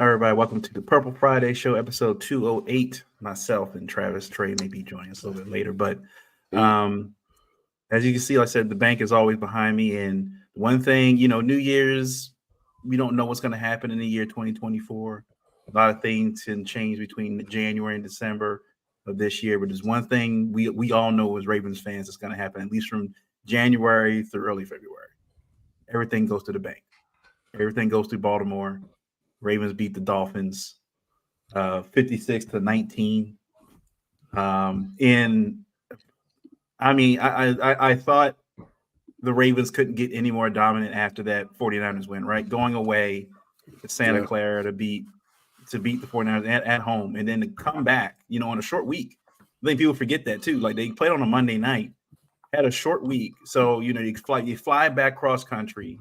Everybody, welcome to the Purple Friday Show, episode 208. Myself and Travis Trey may be joining us a little bit later, but um, as you can see, like I said, the bank is always behind me. And one thing, New Year's, we don't know what's going to happen in the year 2024. A lot of things can change between January and December of this year, but there's one thing we all know as Ravens fans that's going to happen, at least from January through early February. Everything goes to the bank. Everything goes to Baltimore. Ravens beat the Dolphins 56-19. And I thought the Ravens couldn't get any more dominant after that 49ers win, right? Going away to Santa Clara to beat the 49ers at home, and then to come back, on a short week. I think people forget that too. Like, they played on a Monday night, had a short week. So, you fly back cross country.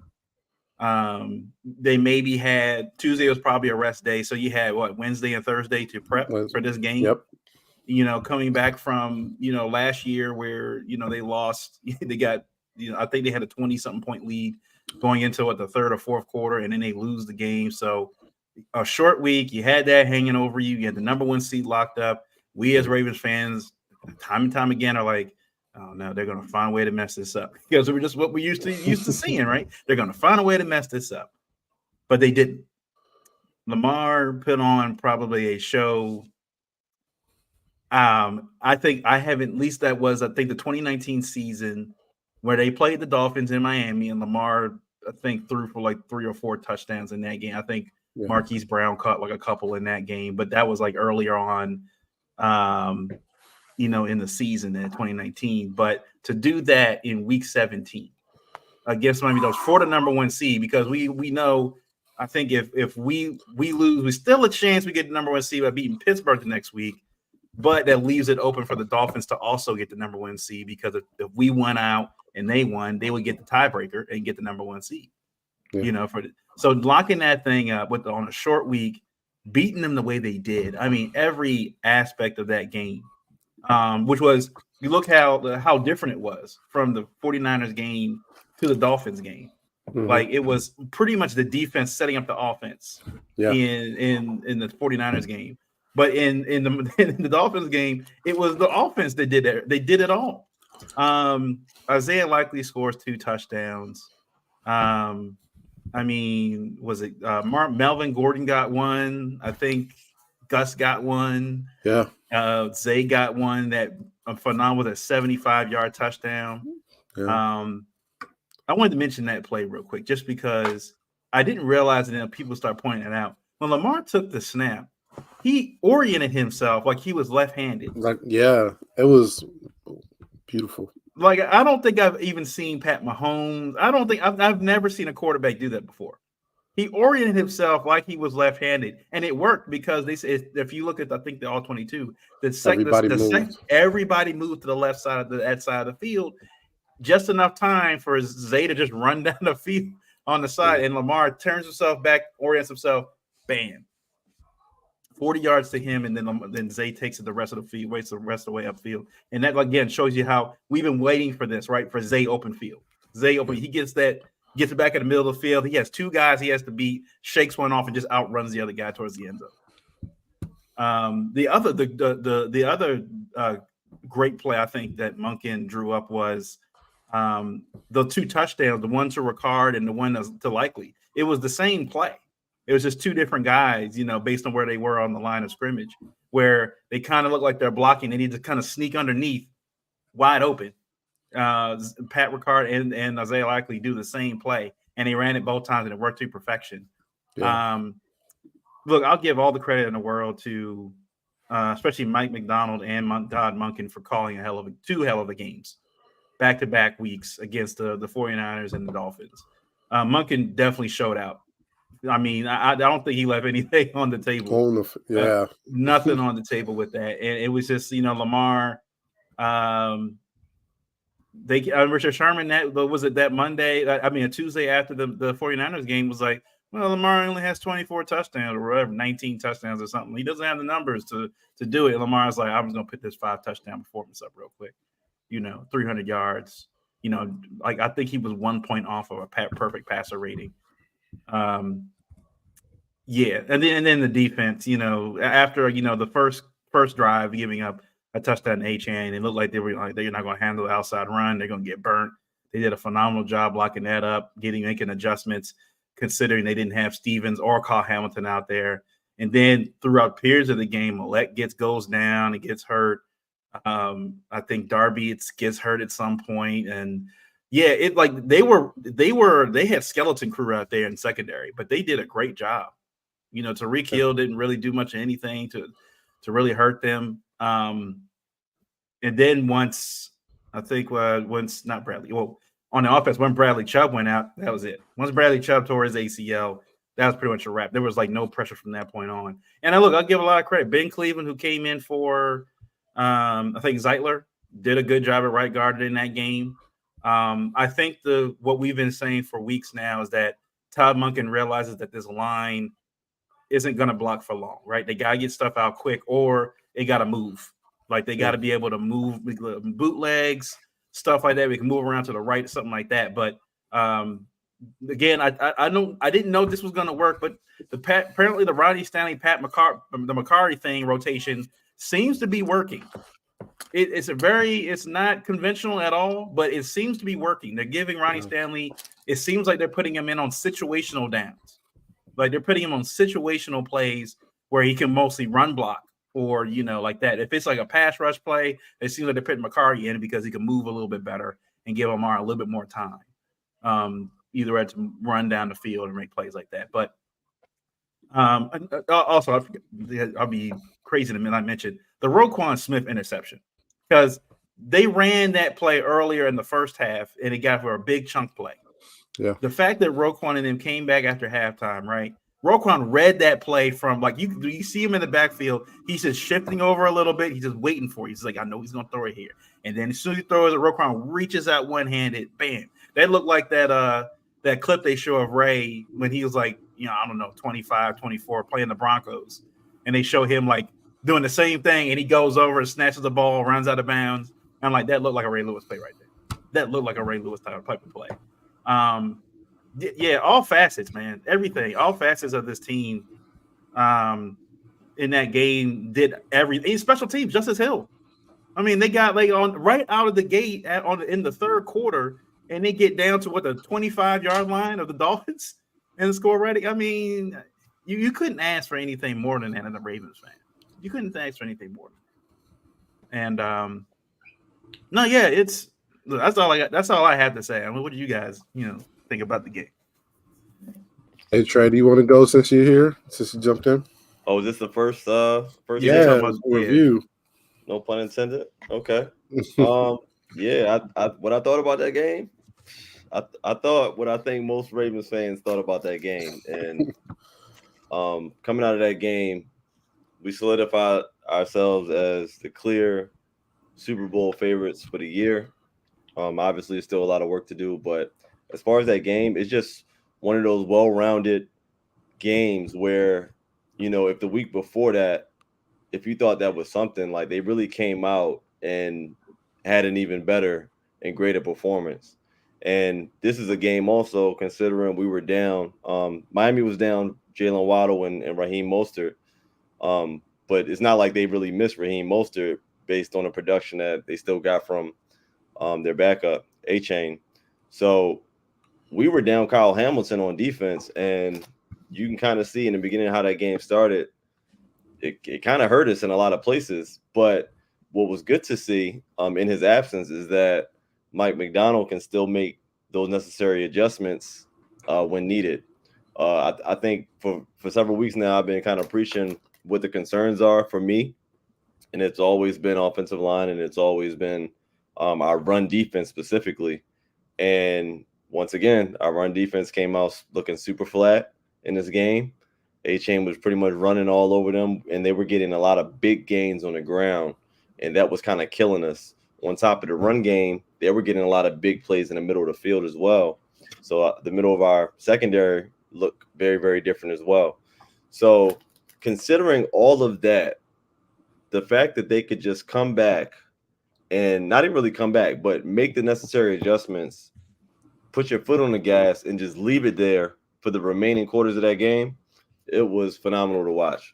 They maybe had Tuesday was probably a rest day, so you had Wednesday and Thursday to prep for this game. Yep. Coming back from last year where they lost, they got I think they had a 20-something point lead going into the third or fourth quarter, and then they lose the game. So a short week, you had that hanging over you. You had the number one seed locked up. We as Ravens fans, time and time again, are like, oh no, they're going to find a way to mess this up, because we're just what we used to seeing, right? They're going to find a way to mess this up, but they didn't. Lamar put on probably a show. I think that was the 2019 season where they played the Dolphins in Miami, and Lamar, I think, threw for like 3 or 4 touchdowns in that game. I think Marquise Brown caught like a couple in that game, but that was like earlier on, in the season in 2019. But to do that in week 17 against Miami Dolphins for the number one seed, because we know, I think if we lose, we still a chance we get the number one seed by beating Pittsburgh the next week. But that leaves it open for the Dolphins to also get the number one seed, because if we won out and they won, they would get the tiebreaker and get the number one seed. So locking that thing up on a short week, beating them the way they did. I mean, every aspect of that game, which was, you look how different it was from the 49ers game to the Dolphins game. Mm-hmm. Like, it was pretty much the defense setting up the offense in the 49ers game. But in the Dolphins game, it was the offense that did it. They did it all. Isaiah Likely scores 2 touchdowns. Was it Melvin Gordon got one? I think Gus got one. Yeah. Zay got one that phenomenal, with a 75-yard touchdown. Yeah. I wanted to mention that play real quick, just because I didn't realize it, and people start pointing it out. When Lamar took the snap, he oriented himself like he was left-handed. It was beautiful. Like, I don't think I've even seen Pat Mahomes. I've never seen a quarterback do that before. He oriented himself like he was left-handed, and it worked, because they said, if you look at, I think, the All-22, everybody moved to the left side of that side of the field, just enough time for Zay to just run down the field on the side, and Lamar turns himself back, orients himself, bam. 40 yards to him, and then Zay takes it the rest of the field, waits the rest of the way upfield. And that, again, shows you how we've been waiting for this, right? For Zay open field. He gets it back in the middle of the field. He has 2 guys he has to beat, shakes one off, and just outruns the other guy towards the end zone. The other great play, I think, that Monken drew up was the 2 touchdowns, the one to Ricard and the one to Likely. It was the same play. It was just 2 different guys, based on where they were on the line of scrimmage, where they kind of look like they're blocking. They need to kind of sneak underneath, wide open. Pat Ricard and Isaiah Likely do the same play, and they ran it both times, and it worked to perfection. Yeah. Look, I'll give all the credit in the world to especially Mike McDonald and Todd Monken for calling 2 hell of a games, back-to-back weeks against the 49ers and the Dolphins. Monken definitely showed out. I mean, I don't think he left anything on the table. Nothing on the table with that. And it was just, Lamar. Richard Sherman, that Monday? A Tuesday after the 49ers game was like, well, Lamar only has 24 touchdowns or whatever, 19 touchdowns or something. He doesn't have the numbers to do it. And Lamar's like, I'm just going to put this 5 touchdown performance up real quick. 300 yards. I think he was 1 point off of a perfect passer rating. Yeah, and then the defense, after the first drive, giving up a touchdown to A-Chain, it looked like they were like they're not going to handle the outside run. They're going to get burnt. They did a phenomenal job blocking that up, making adjustments, considering they didn't have Stevens or Kyle Hamilton out there. And then throughout periods of the game, Millette goes down and gets hurt. I think Darby gets hurt at some point, and yeah, it like they had skeleton crew out there in secondary, but they did a great job. Tariq Hill didn't really do much of anything to really hurt them. And then once not Bradley, well, on the offense, when Bradley Chubb went out, that was it. Once Bradley Chubb tore his ACL, that was pretty much a wrap. There was like no pressure from that point on. And I'll give a lot of credit. Ben Cleveland, who came in for I think Zeitler, did a good job at right guard in that game. I think what we've been saying for weeks now is that Todd Monken realizes that this line isn't going to block for long, right? They got to get stuff out quick, or they got to move. Like they got to be able to move bootlegs, stuff like that. We can move around to the right, something like that. But again, I didn't know this was going to work, but apparently the Ronnie Stanley, the McCarty thing rotation seems to be working. It's not conventional at all, but it seems to be working. They're giving Ronnie Stanley. It seems like they're putting him in on situational downs. Like they're putting him on situational plays where he can mostly run block or, like that. If it's like a pass rush play, it seems like they're putting McCarty in because he can move a little bit better and give Amar a little bit more time. Either had to run down the field and make plays like that. But also, I'll be crazy in a minute. I mentioned the Roquan Smith interception because they ran that play earlier in the first half and it got for a big chunk play. Yeah. The fact that Roquan and them came back after halftime, right? Roquan read that play from you see him in the backfield. He's just shifting over a little bit. He's just waiting for it. He's like, I know he's going to throw it here. And then as soon as he throws it, Roquan reaches out one-handed. Bam. That looked like that clip they show of Ray when he was like, I don't know, 25, 24, playing the Broncos. And they show him like doing the same thing. And he goes over and snatches the ball, runs out of bounds. And I'm like, that looked like a Ray Lewis play right there. That looked like a Ray Lewis type of play. Yeah, all facets, man. Everything, all facets of this team in that game did everything. Special teams, Justice Hill. I mean, they got on right out of the gate in the third quarter, and they get down to the 25-yard line of the Dolphins and score ready. I mean, you couldn't ask for anything more than that in a Ravens fan. You couldn't ask for anything more than that. And no, yeah, that's all I got. That's all I have to say. I mean, what do you guys, think about the game? Hey Trey, do you want to go since you're here? Since you jumped in? Oh, is this the first Yeah, review. No pun intended. Okay. Yeah, what I thought about that game, I thought what I think most Ravens fans thought about that game. And coming out of that game, we solidified ourselves as the clear Super Bowl favorites for the year. Obviously, there's still a lot of work to do, but as far as that game, it's just one of those well-rounded games where, if the week before that, if you thought that was something, like they really came out and had an even better and greater performance. And this is a game also, considering we were down. Miami was down Jalen Waddle and Raheem Mostert, but it's not like they really missed Raheem Mostert based on the production that they still got from their backup, A-Chain. So we were down Kyle Hamilton on defense, and you can kind of see in the beginning how that game started. It kind of hurt us in a lot of places, but what was good to see in his absence is that Mike McDonald can still make those necessary adjustments when needed. I think for several weeks now, I've been kind of preaching what the concerns are for me, and it's always been offensive line, and it's always been our run defense specifically. And once again, our run defense came out looking super flat in this game. A-Chain was pretty much running all over them, and they were getting a lot of big gains on the ground, and that was kind of killing us. On top of the run game, they were getting a lot of big plays in the middle of the field as well. So the middle of our secondary looked very, very different as well. So considering all of that, the fact that they could just come back and not even really come back, but make the necessary adjustments, put your foot on the gas, and just leave it there for the remaining quarters of that game it was phenomenal to watch.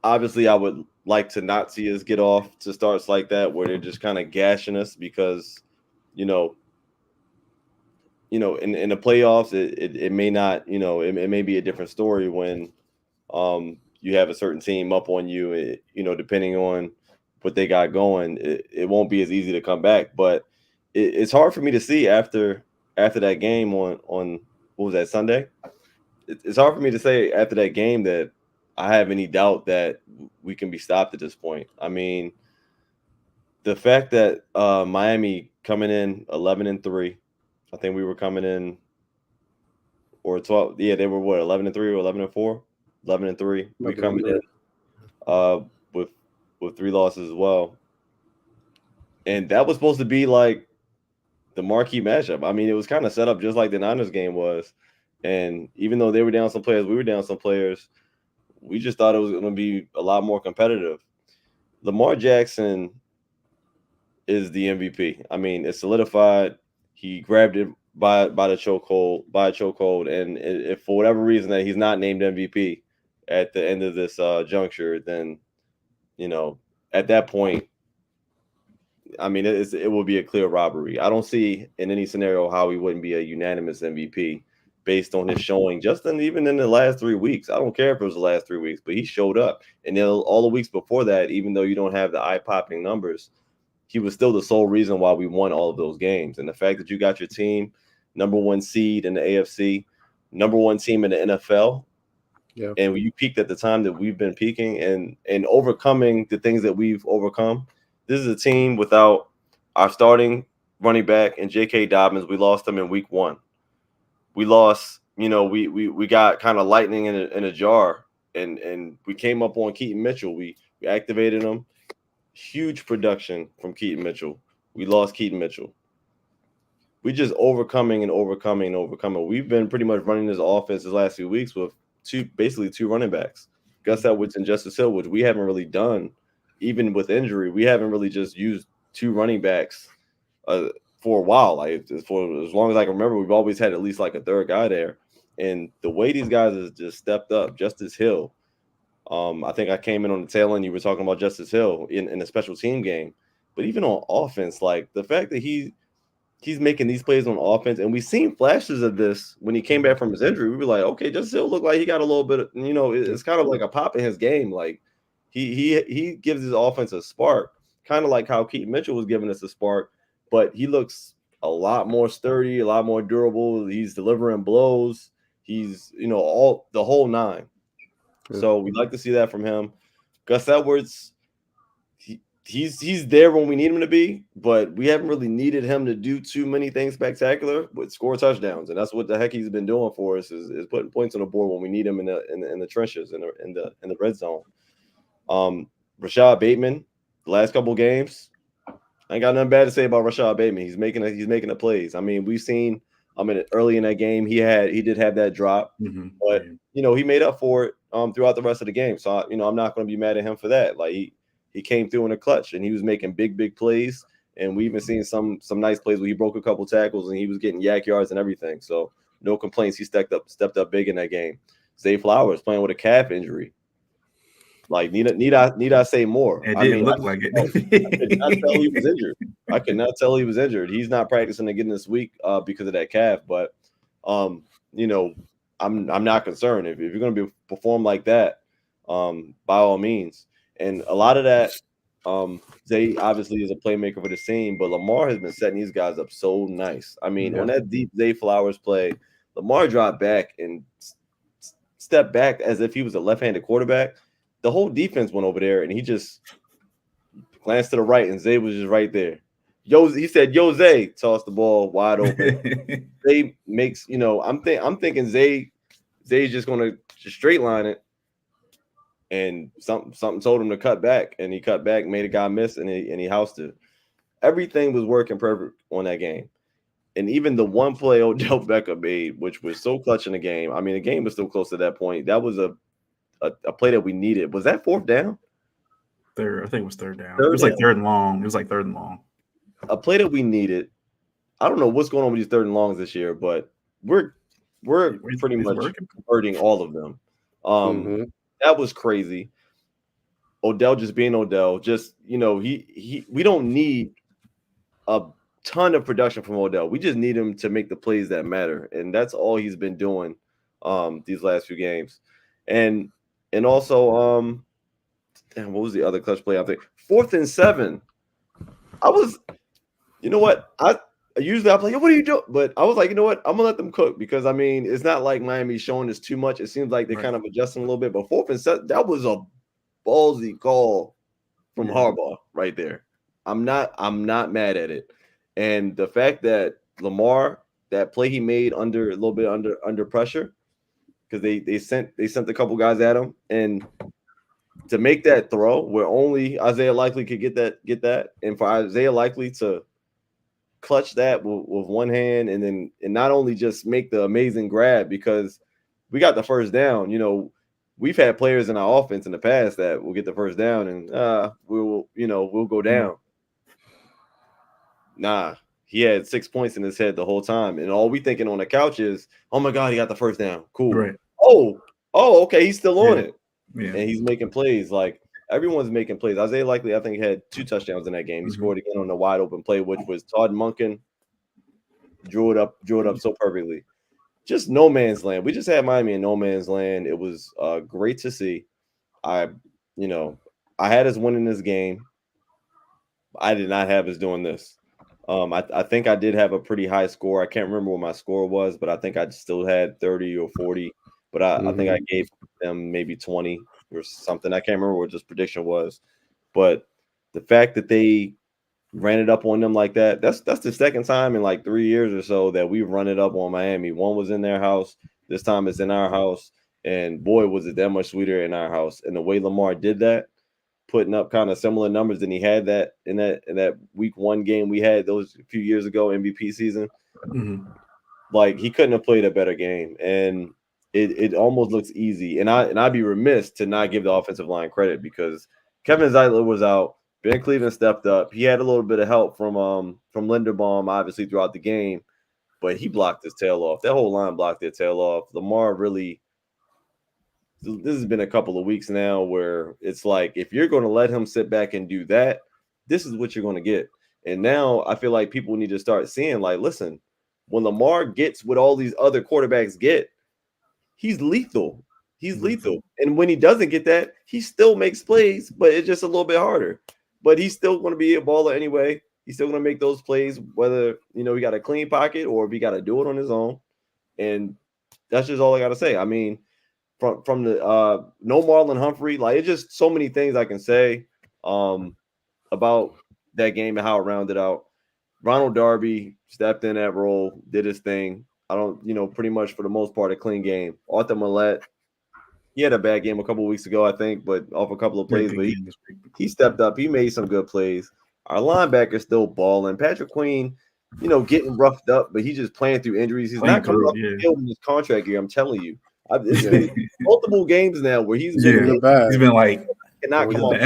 Obviously, I would like to not see us get off to starts like that where they're just kind of gashing us because, you know, in the playoffs, it may not, it may be a different story when you have a certain team up on you, depending on what they got going, it won't be as easy to come back. But it's hard for me to see after that game on what was that, Sunday? It's hard for me to say after that game that I have any doubt that we can be stopped at this point. I mean, the fact that Miami coming in 11-3, I think we were coming in, or 12. Yeah, they were what, 11-3 or 11-4, 11-3. We coming in with 3 losses as well, and that was supposed to be like the marquee matchup. I mean, it was kind of set up just like the Niners game was, and even though they were down some players, we were down some players. We just thought it was going to be a lot more competitive. Lamar Jackson is the MVP. I mean, it's solidified. He grabbed it by the chokehold, and if for whatever reason that he's not named MVP at the end of this juncture, then at that point, I mean, it will be a clear robbery. I don't see in any scenario how he wouldn't be a unanimous MVP based on his showing, even in the last 3 weeks. I don't care if it was the last 3 weeks, but he showed up, and then all the weeks before that, even though you don't have the eye-popping numbers, he was still the sole reason why we won all of those games. And the fact that you got your team number 1 seed in the AFC, number 1 team in the NFL, and you peaked at the time that we've been peaking and overcoming the things that we've overcome. This is a team without our starting running back and J.K. Dobbins. We lost them in week 1. We lost, we got kind of lightning in a jar, and we came up on Keaton Mitchell. We activated him. Huge production from Keaton Mitchell. We lost Keaton Mitchell. We just overcoming. We've been pretty much running this offense the last few weeks with basically two running backs, Gus Edwards and Justice Hill, which we haven't really done, even with injury. We haven't really just used 2 running backs for a while. Like for as long as I can remember, we've always had at least like a third guy there. And the way these guys have just stepped up, Justice Hill. I think I came in on the tail end. You were talking about Justice Hill in a special team game, but even on offense, like the fact that he's making these plays on offense, and we've seen flashes of this when he came back from his injury. We were like, okay, Justice Hill looked like he got a little bit of, it's kind of like a pop in his game. Like he gives his offense a spark, kind of like how Keaton Mitchell was giving us a spark, but he looks a lot more sturdy, a lot more durable. He's delivering blows. He's, all the whole 9. So we'd like to see that from him. Gus Edwards, he's there when we need him to be, but we haven't really needed him to do too many things spectacular, but score touchdowns, and that's what the heck he's been doing for us is putting points on the board when we need him in the trenches in the red zone. Rashad Bateman, the last couple of games, I ain't got nothing bad to say about Rashad Bateman. He's making the plays. I mean, we've seen. Early in that game, he did have that drop, but he made up for it throughout the rest of the game. So I'm not going to be mad at him for that. Like he came through in the clutch, and he was making big plays. And we even seen some nice plays where he broke a couple tackles and he was getting yak yards and everything. So no complaints. He stepped up big in that game. Zay Flowers playing with a calf injury. Like need I say more? It didn't look like it. I could not tell he was injured. I could not tell he was injured. He's not practicing again this week because of that calf. But I'm not concerned if you're going to perform like that. By all means, and a lot of that. Zay obviously is a playmaker for the team, but Lamar has been setting these guys up so nice. I mean, on that deep Zay Flowers play, Lamar dropped back and stepped back as if he was a left-handed quarterback. The whole defense went over there, and he just glanced to the right, and Zay was just right there. He said, "Yo, Zay," tossed the ball wide open. Zay makes, I'm thinking Zay's just gonna just straight line it, and something told him to cut back, and he cut back, made a guy miss, and he housed it. Everything was working perfect on that game, and even the one play Odell Beckham made, which was so clutch in the game. I mean, the game was still close at that point. That was a play that we needed. Was that 4th down? Third, I think it was 3rd down. It was like 3rd and long. A play that we needed. I don't know what's going on with these 3rd and longs this year, but we're we're pretty It's much working. converting all of them. That was crazy. Odell just being Odell. Just we don't need a ton of production from Odell. We just need him to make the plays that matter, and that's all he's been doing these last few games. And also damn, what was the other clutch play? I think 4th and 7. I was, you know what? I usually I'm like, what are you doing? But I was like, you know what? I'm gonna let them cook because I mean, it's not like Miami's showing us too much. It seems like they're kind of adjusting a little bit. But 4th and 7, that was a ballsy call from Harbaugh right there. I'm not mad at it. And the fact that Lamar, that play he made a little bit under pressure, because they sent a couple guys at him, and to make that throw where only Isaiah Likely could get that, and for Isaiah Likely to clutch that with one hand, and not only just make the amazing grab because we got the first down. We've had players in our offense in the past that will get the first down and we'll go down. Nah, he had 6 points in his head the whole time, and all we thinking on the couch is, oh my God, he got the first down. Cool. Right. Oh, okay, he's still on it. Yeah. And he's making plays. Like everyone's making plays. Isaiah Likely, I think, had 2 touchdowns in that game. He scored again on the wide open play, which was Todd Monken drew it up so perfectly. Just no man's land. We just had Miami in no man's land. It was great to see. I had us winning this game. I did not have us doing this. I think I did have a pretty high score. I can't remember what my score was, but I think I still had 30 or 40. But I think I gave them maybe 20 or something. I can't remember what this prediction was. But the fact that they ran it up on them like that, that's the second time in like 3 years or so that we've run it up on Miami. One was in their house. This time it's in our house. And boy, was it that much sweeter in our house. And the way Lamar did that, putting up kind of similar numbers than he had that in that week 1 game we had those a few years ago, MVP season. Like he couldn't have played a better game. And it almost looks easy. And I'd be remiss to not give the offensive line credit because Kevin Zeitler was out. Ben Cleveland stepped up. He had a little bit of help from Linderbaum, obviously, throughout the game, but he blocked his tail off. That whole line blocked their tail off. Lamar really – this has been a couple of weeks now where it's like if you're going to let him sit back and do that, this is what you're going to get. And now I feel like people need to start seeing, like, listen, when Lamar gets what all these other quarterbacks get, he's lethal. He's lethal. And when he doesn't get that, he still makes plays, but it's just a little bit harder. But he's still going to be a baller anyway. He's still going to make those plays, whether, he got a clean pocket or if he got to do it on his own. And that's just all I got to say. I mean, from the no Marlon Humphrey, like it's just so many things I can say about that game and how it rounded out. Ronald Darby stepped in that role, did his thing. I don't, pretty much for the most part, a clean game. Arthur Millette, he had a bad game a couple of weeks ago, I think, but off a couple of plays. But he stepped up. He made some good plays. Our linebacker still balling. Patrick Queen, getting roughed up, but he's just playing through injuries. He's not coming off the field in his contract year. I'm telling you. It's been multiple games now where he's been like, cannot come off.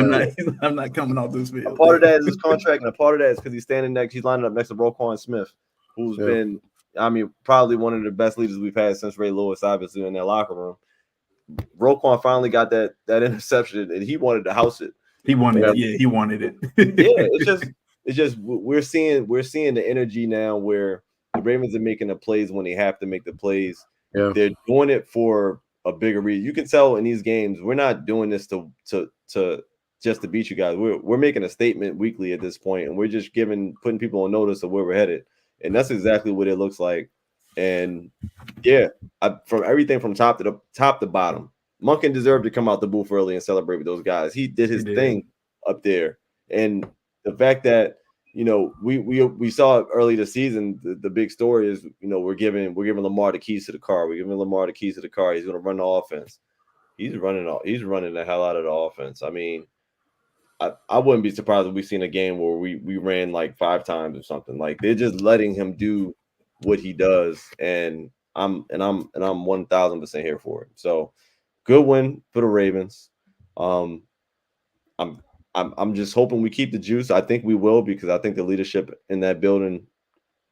I'm not coming off this field. A part of that is his contract, and a part of that is because he's lining up next to Roquan Smith, who's been, probably one of the best leaders we've had since Ray Lewis, obviously, in that locker room. Roquan finally got that interception, and he wanted to house it. He wanted it. Yeah, he wanted it. It's just we're seeing the energy now where the Ravens are making the plays when they have to make the plays. Yeah. They're doing it for a bigger reason. You can tell in these games we're not doing this to just to beat you guys. We're making a statement weekly at this point, and we're just putting people on notice of where we're headed, and that's exactly what it looks like. And yeah, from everything from top to bottom, Monken deserved to come out the booth early and celebrate with those guys. He did his thing up there, and the fact that we saw it early this season. The big story is we're giving Lamar the keys to the car. We're giving Lamar the keys to the car. He's going to run the offense. He's running the hell out of the offense. I mean, I wouldn't be surprised if we've seen a game where we ran like 5 times or something. Like they're just letting him do what he does, and I'm 1,000% here for it. So good win for the Ravens. I'm just hoping we keep the juice. I think we will, because I think the leadership in that building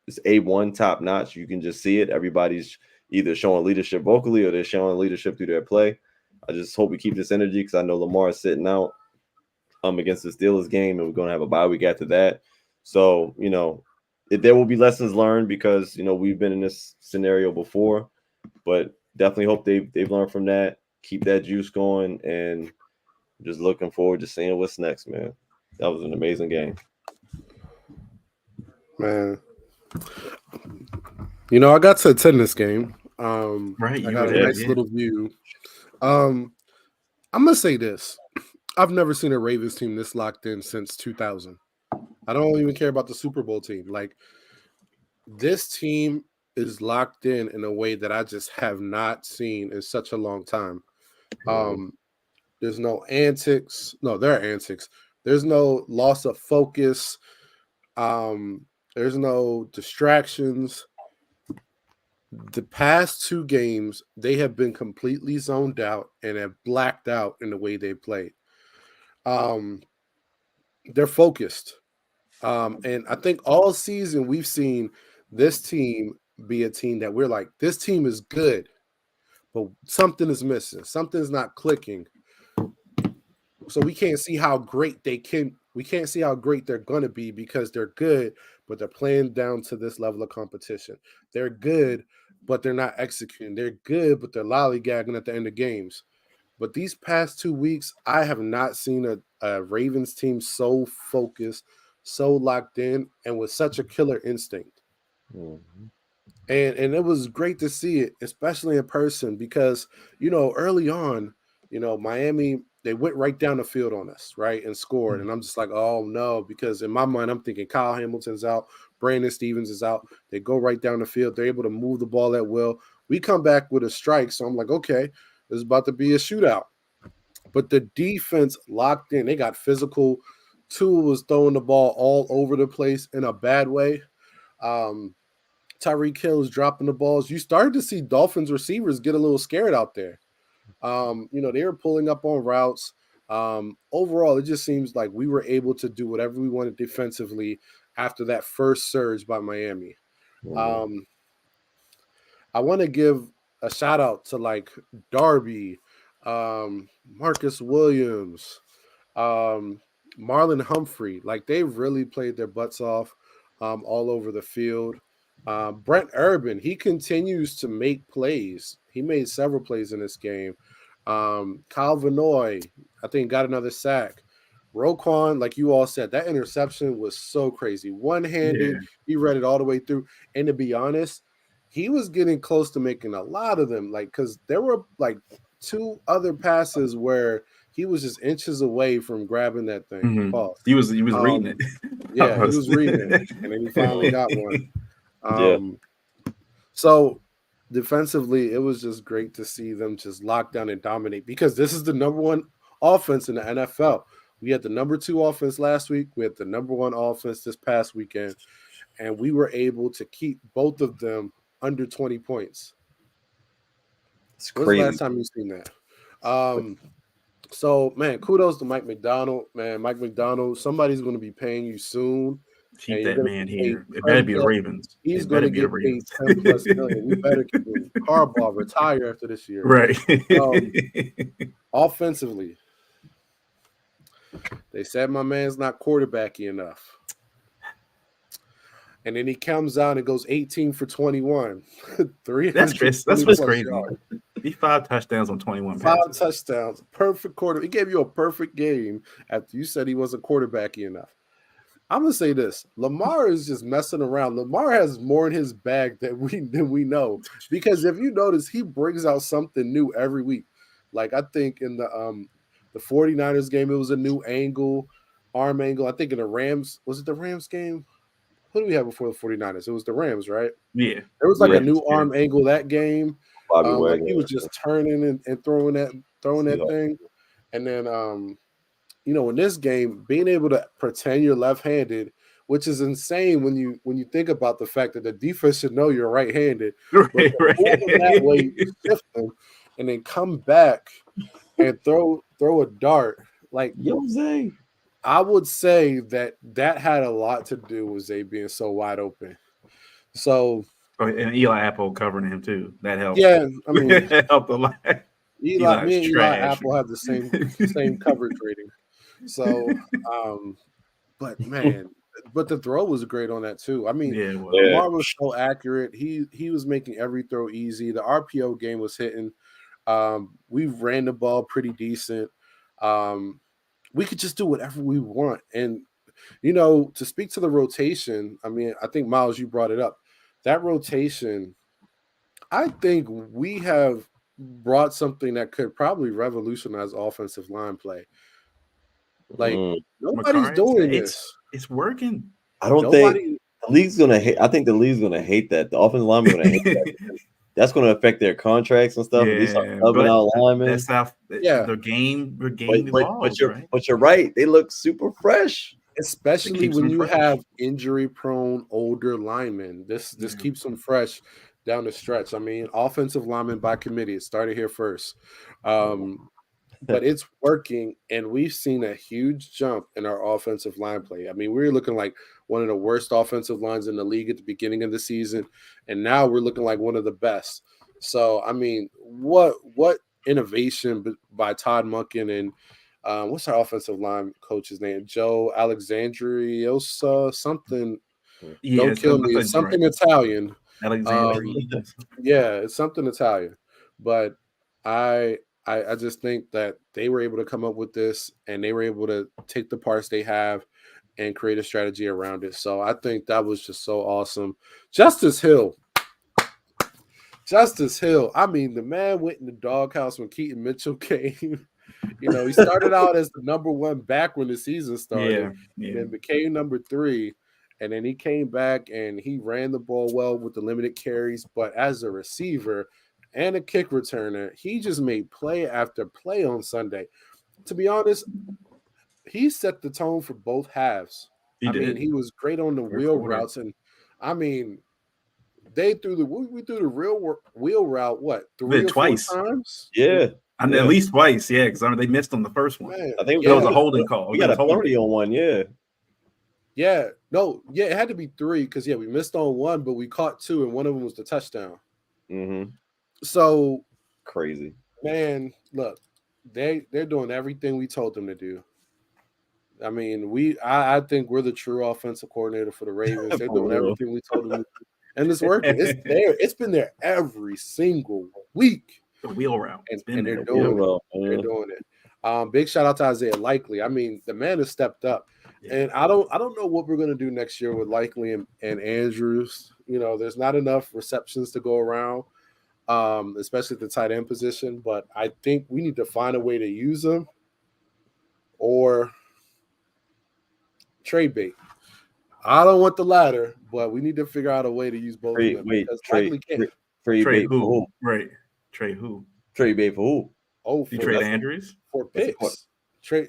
is A1, top notch. You can just see it. Everybody's, either showing leadership vocally or they're showing leadership through their play. I just hope we keep this energy because I know Lamar is sitting out against the Steelers game, and we're going to have a bye week after that. So, there will be lessons learned because, we've been in this scenario before, but definitely hope they've learned from that, keep that juice going, and just looking forward to seeing what's next, man. That was an amazing game. Man. I got to attend this game. Right, I got a there, nice little view. I'm gonna say this. I've never seen a Ravens team this locked in since 2000. I don't even care about the Super Bowl team. Like, this team is locked in a way that I just have not seen in such a long time. There's no antics. No, there are antics. There's no loss of focus. There's no distractions. The past two games, they have been completely zoned out and have blacked out in the way they played. They're focused. And I think all season we've seen this team be a team that we're like, this team is good, but something is missing. Something's not clicking. So we can't see how great we can't see how great they're going to be because they're good, but they're playing down to this level of competition. They're good, but they're not executing. They're good, but they're lollygagging at the end of games. But these past 2 weeks, I have not seen a Ravens team so focused, so locked in, and with such a killer instinct. Mm-hmm. And it was great to see it, especially in person, because, early on, Miami, they went right down the field on us, right, and scored. And I'm just like, oh, no, because in my mind, I'm thinking Kyle Hamilton's out, Brandon Stevens is out. They go right down the field. They're able to move the ball at will. We come back with a strike, so I'm like, okay, this is about to be a shootout. But the defense locked in. They got physical. Tua was throwing the ball all over the place in a bad way. Tyreek Hill is dropping the balls. You started to see Dolphins receivers get a little scared out there. They were pulling up on routes. Overall, it just seems like we were able to do whatever we wanted defensively after that first surge by Miami. Mm-hmm. I want to give a shout out to like Darby, Marcus Williams, Marlon Humphrey. Like, they really played their butts off all over the field. Brent Urban, he continues to make plays. He made several plays in this game. Kyle Vanoy, I think, got another sack. Roquan, like you all said, that interception was so crazy. One-handed, he read it all the way through. And to be honest, he was getting close to making a lot of them. Like, because there were like two other passes where he was just inches away from grabbing that thing. Mm-hmm. Pause. He was reading it. Yeah, he was reading it, and then he finally got one. Yeah. So defensively, it was just great to see them just lock down and dominate, because this is the number one offense in the NFL. We had the number 2 offense last week. We had the number 1 offense this past weekend, and we were able to keep both of them under 20 points. It's When's crazy. the last time you've seen that? So, man, kudos to Mike McDonald. Man, Mike McDonald, somebody's going to be paying you soon. Keep that man here. It better be the Ravens. He's going to get paid $10+ million. We better keep him. Harbaugh retire after this year. Right. Offensively, they said my man's not quarterbacky enough. And then he comes out and goes 18 for 21. That's what's crazy. He 5 touchdowns on 21 passes. 5 touchdowns. Perfect quarter. He gave you a perfect game after you said he wasn't quarterbacky enough. I'm going to say this. Lamar is just messing around. Lamar has more in his bag than we know. Because if you notice, he brings out something new every week. Like, I think in the 49ers game, it was a new arm angle. I think in the Rams, was it the Rams game? Who do we have before the 49ers? It was the Rams, right? Yeah. There was like a new arm angle that game. Like, he was just turning and throwing that thing. And then, in this game, being able to pretend you're left-handed, which is insane when you think about the fact that the defense should know you're right-handed. Right. That way, you shift them, and then come back and throw a dart. Like, Jose. I would say that had a lot to do with Zay being so wide open. So Oh, and Eli Apple covering him too. That helped. Yeah, I mean, That helped a lot. Eli, me Eli's and Eli trash. Apple have the same coverage rating. So, but man, but the throw was great on that too. I mean, Yeah, well, Lamar was so accurate. He was making every throw easy. The RPO game was hitting. We ran the ball pretty decent. We could just do whatever we want. And to speak to the rotation, I mean, I think Miles, you brought it up. That rotation, I think we have brought something that could probably revolutionize offensive line play. Like nobody's Makari, doing this. it's working. I don't think the league's gonna hate. I think the league's gonna hate that. The offensive linemen gonna hate that. That's gonna affect their contracts and stuff. Yeah, If they start subbing out linemen. That's how the game evolves, right? But you're right. They look super fresh. Especially when you have injury-prone older linemen. This keeps them fresh down the stretch. I mean, offensive linemen by committee. It started here first. But it's working, and we've seen a huge jump in our offensive line play. I mean, we were looking like one of the worst offensive lines in the league at the beginning of the season, and now we're looking like one of the best. So, I mean, what innovation by Todd Monken and what's our offensive line coach's name? Joe Alexandriosa, something. Yeah, don't kill me. It's something right. Italian. Yeah, it's something Italian. But I just think that they were able to come up with this, and they were able to take the parts they have and create a strategy around it. So I think that was just so awesome. Justice Hill. I mean, the man went in the doghouse when Keaton Mitchell came. He started out as the number one back when the season started, and then became number 3. And then he came back and he ran the ball well with the limited carries. But as a receiver and a kick returner, he just made play after play on Sunday. To be honest, he set the tone for both halves. I mean, he was great on the wheel routes. And I mean, we threw the wheel route, what, 3 or 4 times? Yeah. I mean, at least twice, because they missed on the first one. Man, I think it was a holding call. We got a 30 on one, Yeah, it had to be 3 because we missed on 1, but we caught 2, and one of them was the touchdown. Mm-hmm. So crazy, man. Look, they're doing everything we told them to do. I mean, I think we're the true offensive coordinator for the Ravens. They're doing everything we told them to do, and it's working. It's there. It's been there every single week. The wheel route, and they're doing it. They're doing it. Big shout out to Isaiah Likely. I mean, the man has stepped up. And I don't know what we're gonna do next year with Likely and Andrews. There's not enough receptions to go around, especially at the tight end position. But I think we need to find a way to use them or trade bait. I don't want the latter, but we need to figure out a way to use both of them. Trade bait for who? Right. Trade who? Trade bait for who? Oh, you trade Andrews for picks. Trade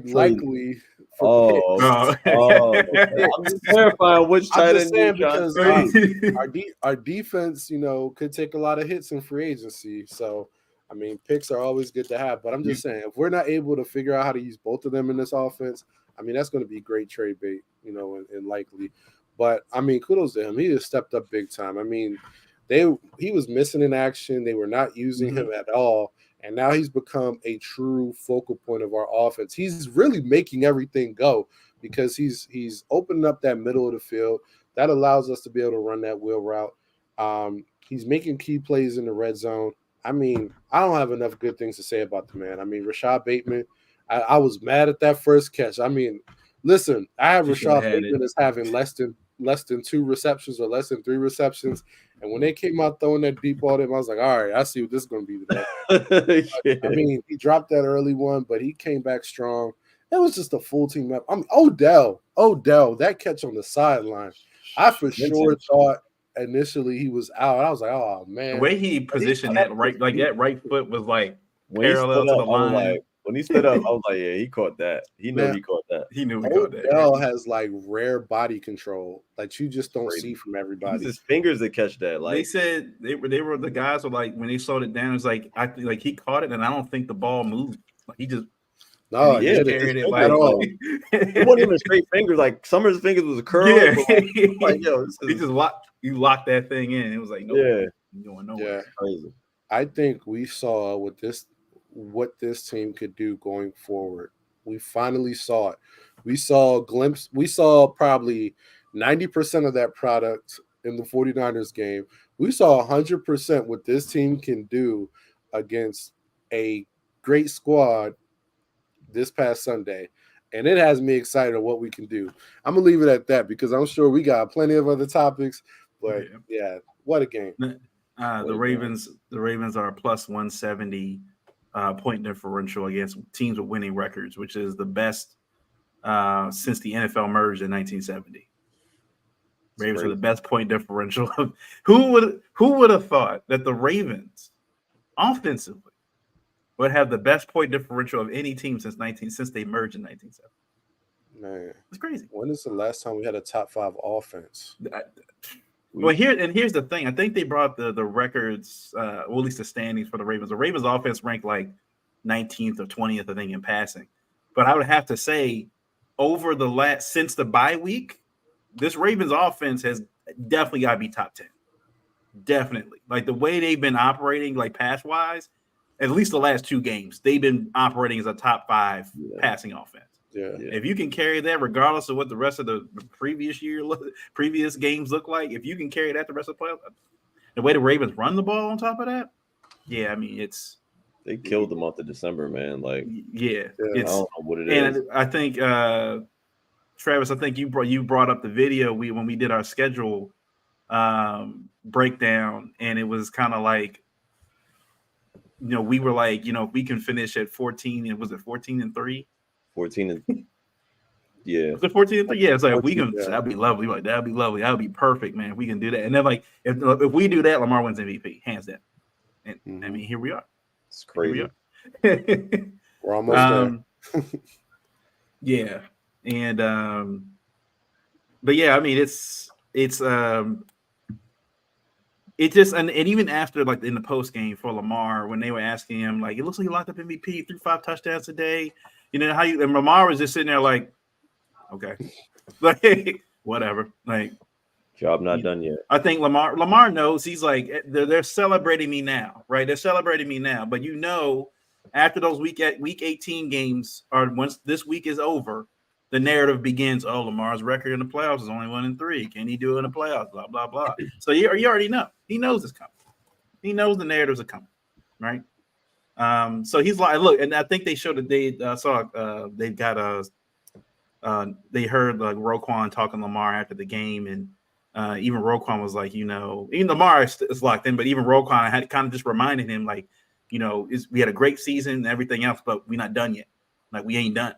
Likely for picks. I'm just clarifying which tight end because our defense, could take a lot of hits in free agency. So, I mean, picks are always good to have. But I'm just saying, if we're not able to figure out how to use both of them in this offense, I mean, that's going to be great trade bait, and Likely. But I mean, kudos to him. He just stepped up big time. I mean, he was missing in action. They were not using him at all. And now he's become a true focal point of our offense. He's really making everything go because he's opening up that middle of the field. That allows us to be able to run that wheel route. He's making key plays in the red zone. I mean, I don't have enough good things to say about the man. I mean, Rashad Bateman, I was mad at that first catch. I mean, listen, I have Rashad Bateman as having less than 2 receptions or less than 3 receptions. And when they came out throwing that deep ball to him, I was like, all right, I see what this is going to be today. I mean, he dropped that early one, but he came back strong. It was just a full team up. I mean, Odell, that catch on the sideline. I for sure thought initially he was out. I was like, oh, man. The way he positioned that right foot was like parallel to the line. When he stood up, I was like, yeah, he caught that. He knew he caught that. He knew he caught that. Odell has like rare body control that you just don't see from everybody. It's his fingers that catch that. Like they said, they were the guys were like when they slowed it down, it's like he caught it, and I don't think the ball moved. Like he just No, and it he just didn't carried it Fingers, like at all. it wasn't even straight fingers. Like some of his fingers was curled. yeah. But like, yo, this He is just locked that thing in. It was like, nope, yeah, you going Yeah, nowhere. crazy. I think we saw what this team could do going forward. We finally saw it. We saw a glimpse. We saw probably 90% of that product in the 49ers game. We saw 100% what this team can do against a great squad this past Sunday. And it has me excited on what we can do. I'm going to leave it at that because I'm sure we got plenty of other topics. But yeah, what a game. The Ravens are a plus 170 point differential against teams with winning records, which is the best since the NFL merged in 1970. Ravens are the best point differential. Who would have thought that the Ravens offensively would have the best point differential of any team since they merged in 1970? Man, it's crazy. When is the last time we had a top 5 offense? Well, here's the thing. I think they brought the records, or at least the standings for the Ravens. The Ravens offense ranked like 19th or 20th, I think, in passing. But I would have to say, over the since the bye week, this Ravens offense has definitely got to be top 10. Definitely. Like the way they've been operating, like pass wise, at least the last 2 games, they've been operating as a top 5 passing offense. Yeah. If you can carry that, regardless of what the rest of the previous games look like, if you can carry that the rest of the playoffs, the way the Ravens run the ball on top of that, yeah, I mean they killed the month of December, man. Like I don't know what it is. is. I think Travis, I think you brought up the video when we did our schedule breakdown, and it was kind of like, we were like, if we can finish at 14, and was it 14-3? 14 and yeah. Was it 14-3? Yeah, it's like 14, we can. Yeah. That'd be lovely. Like that'd be lovely. That would be perfect, man. If we can do that, and then like if we do that, Lamar wins MVP, hands down. And I mean, here we are. It's crazy. We're almost there. Yeah, and but yeah, I mean, it's it just and even after like in the post game for Lamar, when they were asking him like, it looks like he locked up MVP, threw 5 touchdowns today. And Lamar was just sitting there like, okay, like whatever, like job not done yet. I think Lamar knows. He's like, they're celebrating me now, right? They're celebrating me now, but after those week 18 games, or once this week is over, the narrative begins. Oh, Lamar's record in the playoffs is only 1-3. Can he do it in the playoffs? Blah blah blah. So you already know. He knows it's coming. He knows the narratives are coming, right? So he's like, look, and I think they showed that they they've got they heard like Roquan talking to Lamar after the game, and even Roquan was like, even Lamar is locked in, but even Roquan had kind of just reminded him like, we had a great season and everything else, but we're not done yet. Like we ain't done.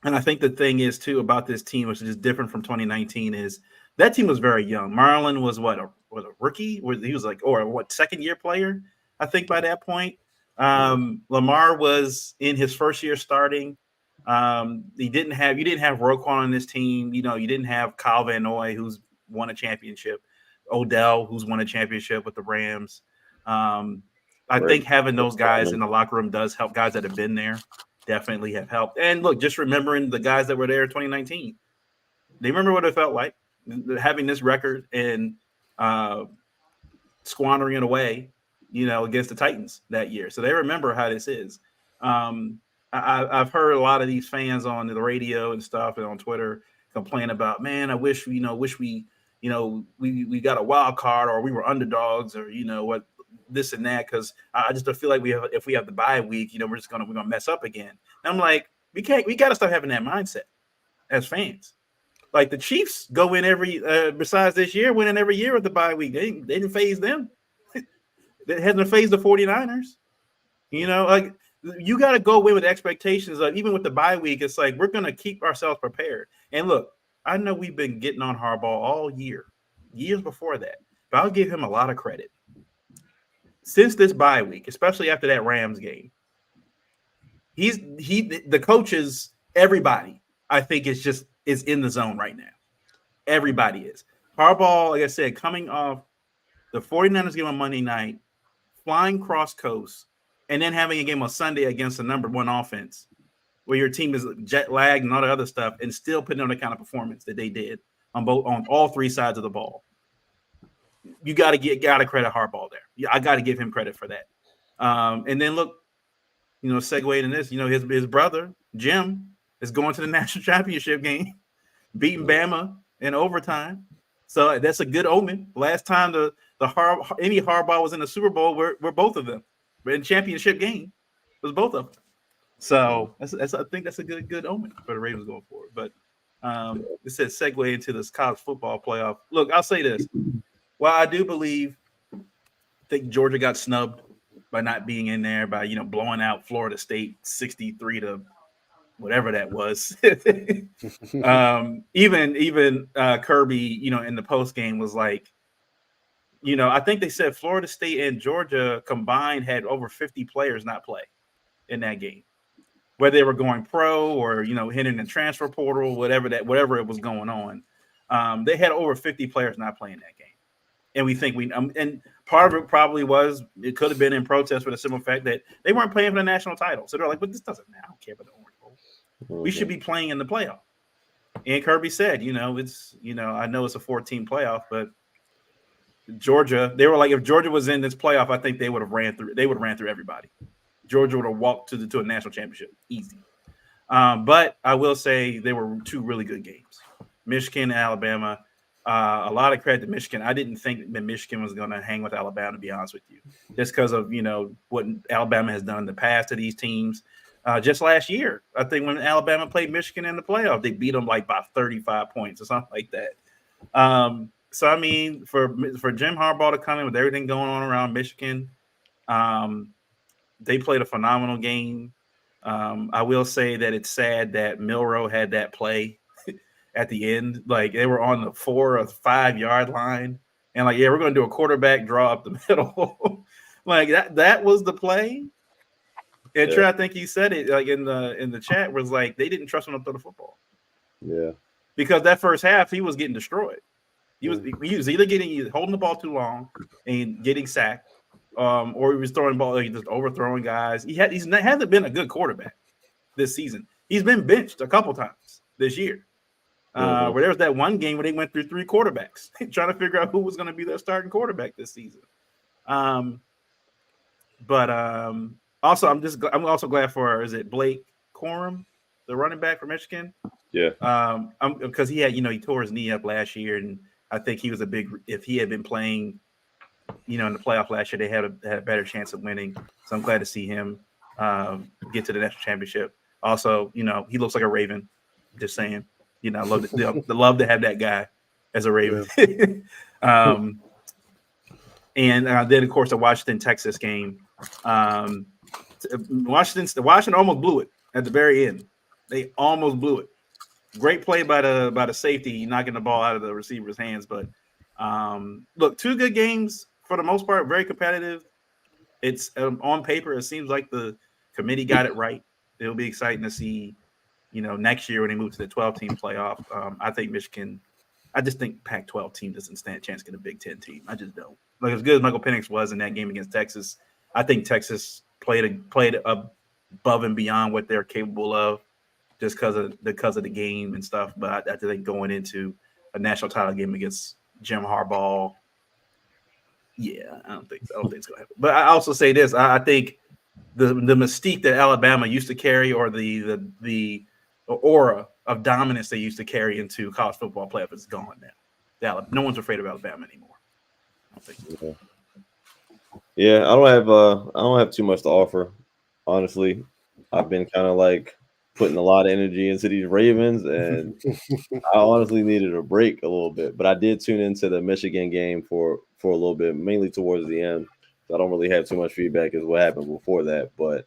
And I think the thing is too about this team, which is different from 2019, is that team was very young. Marlon was a rookie? He was like, second year player? I think by that point. Lamar was in his first year starting. You didn't have Roquan on this team. You didn't have Kyle Van Noy, who's won a championship. Odell, who's won a championship with the Rams. I think having those guys in the locker room does help. Guys that have been there definitely have helped. And look, just remembering the guys that were there in 2019, they remember what it felt like having this record and squandering it away, against the Titans that year. So they remember how this is. I've heard a lot of these fans on the radio and stuff and on Twitter complain about, man, I wish we got a wild card, or we were underdogs, or what this and that, because I just don't feel like if we have the bye week, we're gonna mess up again. And I'm like, we gotta start having that mindset as fans. Like the Chiefs go in besides this year, winning every year with the bye week. They didn't phase them. It hasn't phased the 49ers. Like you got to go in with expectations of, even with the bye week, it's like we're going to keep ourselves prepared. And look, I know we've been getting on Harbaugh all years before that, but I'll give him a lot of credit. Since this bye week, especially after that Rams game, the coaches, everybody, I think is in the zone right now. Everybody is. Harbaugh, like I said, coming off the 49ers game on Monday night, flying cross coast and then having a game on Sunday against the number one offense, where your team is jet lagged and all the other stuff, and still putting on the kind of performance that they did on all three sides of the ball. You got to credit Harbaugh there. Yeah, I got to give him credit for that. And then look, segue in this, his brother Jim is going to the national championship game, beating Bama in overtime. So that's a good omen. Last time Amy Harbaugh was in the Super Bowl, we're both of them. We're in championship game. It was both of them. So I think that's a good omen for the Ravens going forward. But it says segue into this college football playoff. Look, I'll say this. Well, I do think Georgia got snubbed by not being in there, by blowing out Florida State 63 to whatever that was. Even Kirby, in the post game was like, I think they said Florida State and Georgia combined had over 50 players not play in that game, whether they were going pro or hitting the transfer portal, whatever it was going on. They had over 50 players not playing that game. And we think and part of it probably it could have been in protest for the simple fact that they weren't playing for the national title. So they're like, but this doesn't matter. I don't care about the Orange Bowl. We should be playing in the playoff. And Kirby said, it's, I know it's a 14 playoff, but Georgia, they were like, if Georgia was in this playoff, I think they would have ran through everybody. Georgia would have walked to a national championship easy. But I will say there were two really good games, Michigan and Alabama. A lot of credit to Michigan. I didn't think that Michigan was going to hang with Alabama, to be honest with you, just because of, what Alabama has done in the past to these teams. Just last year, I think when Alabama played Michigan in the playoff, they beat them like by 35 points or something like that. So, I mean, for Jim Harbaugh to come in with everything going on around Michigan, they played a phenomenal game. I will say that it's sad that Milroe had that play at the end. Like, they were on the 4 or 5 yard line, and like, yeah, we're going to do a quarterback draw up the middle. Like that was the play. And Trey, I think he said it like in the chat, was like they didn't trust him to throw the football. Yeah, because that first half he was getting destroyed. He was either holding the ball too long and getting sacked, or he was throwing ball, like just overthrowing guys. He hasn't been a good quarterback this season. He's been benched a couple times this year. Where there was that one game where they went through 3 quarterbacks trying to figure out who was going to be their starting quarterback this season. Also, I'm also glad for, is it Blake Corum, the running back for Michigan? Yeah. Because he had, he tore his knee up last year, and I think he was if he had been playing, in the playoff last year, they had a better chance of winning. So I'm glad to see him get to the national championship. Also, he looks like a Raven. Just saying. I love to have that guy as a Raven. Yeah. And then, of course, the Washington-Texas game. Washington almost blew it at the very end. They almost blew it. Great play by the safety, knocking the ball out of the receiver's hands. But look, 2 good games for the most part, very competitive. It's on paper, it seems like the committee got it right. It'll be exciting to see, next year when they move to the 12-team playoff. I just think Pac-12 team doesn't stand a chance to get a Big Ten team. I just don't. Like, as good as Michael Penix was in that game against Texas, I think Texas played above and beyond what they're capable of, just because of the game and stuff. But I think going into a national title game against Jim Harbaugh, yeah, I don't think it's going to happen. But I also say this: I think the mystique that Alabama used to carry, or the aura of dominance they used to carry into college football playoff, is gone now. No one's afraid of Alabama anymore. I don't think. Yeah, I don't have too much to offer, honestly. I've been kind of like putting a lot of energy into these Ravens, and I honestly needed a break a little bit. But I did tune into the Michigan game for a little bit, mainly towards the end. So I don't really have too much feedback as what happened before that. But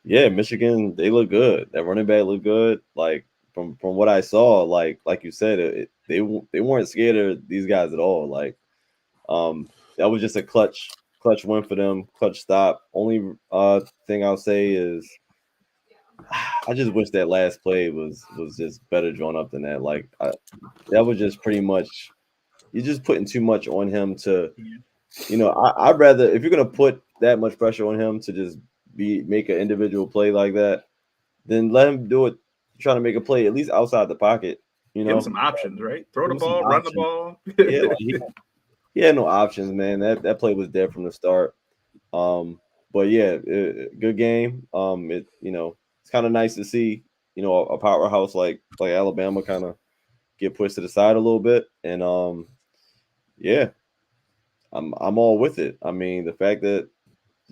yeah, Michigan, they look good. That running back looked good. Like from what I saw, like you said, they weren't scared of these guys at all. Like that was just a clutch win for them, clutch stop. Only thing I'll say is I just wish that last play was just better drawn up than that. Like that was just pretty much, you're just putting too much on him to, I'd rather, if you're gonna put that much pressure on him to just make an individual play like that, then let him do it. Trying to make a play at least outside the pocket. You Give him know, some options, right? Throw give the him some ball, run the options. ball. Yeah, like he had no options, man. That play was dead from the start. Um, but yeah, good game. It's kind of nice to see a powerhouse like Alabama kind of get pushed to the side a little bit, and yeah, I'm all with it. I mean, the fact that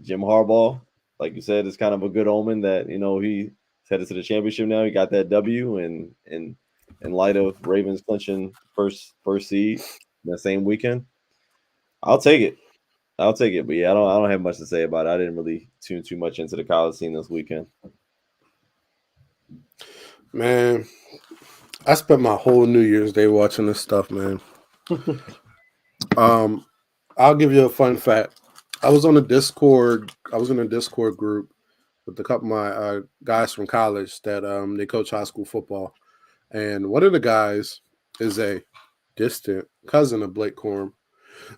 Jim Harbaugh, like you said, is kind of a good omen that he's headed to the championship now. He got that W, and in light of Ravens clinching first seed that same weekend, I'll take it. I'll take it. But yeah, I don't have much to say about it. I didn't really tune too much into the college scene this weekend. Man, I spent my whole New Year's Day watching this stuff, man. I'll give you a fun fact. I was on a Discord. I was in a Discord group with a couple of my guys from college that they coach high school football, and one of the guys is a distant cousin of Blake Corum.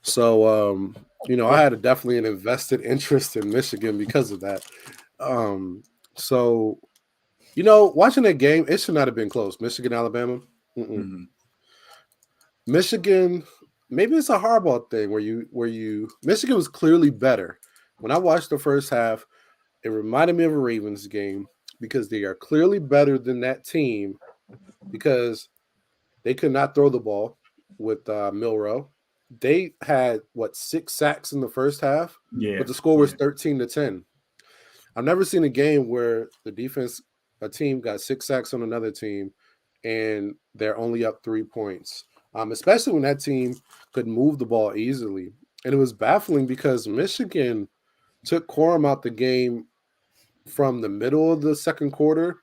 So I had definitely an invested interest in Michigan because of that. Um, so watching that game, it should not have been close. Michigan, Alabama. Mhm. Michigan, maybe it's a Harbaugh thing where Michigan was clearly better. When I watched the first half, it reminded me of a Ravens game because they are clearly better than that team because they could not throw the ball with Milrow. They had 6 sacks in the first half, Yeah. but the score was Yeah. 13-10. I've never seen a game where a team got 6 sacks on another team, and they're only up 3 points. Especially when that team could move the ball easily. And it was baffling because Michigan took Corum out the game from the middle of the second quarter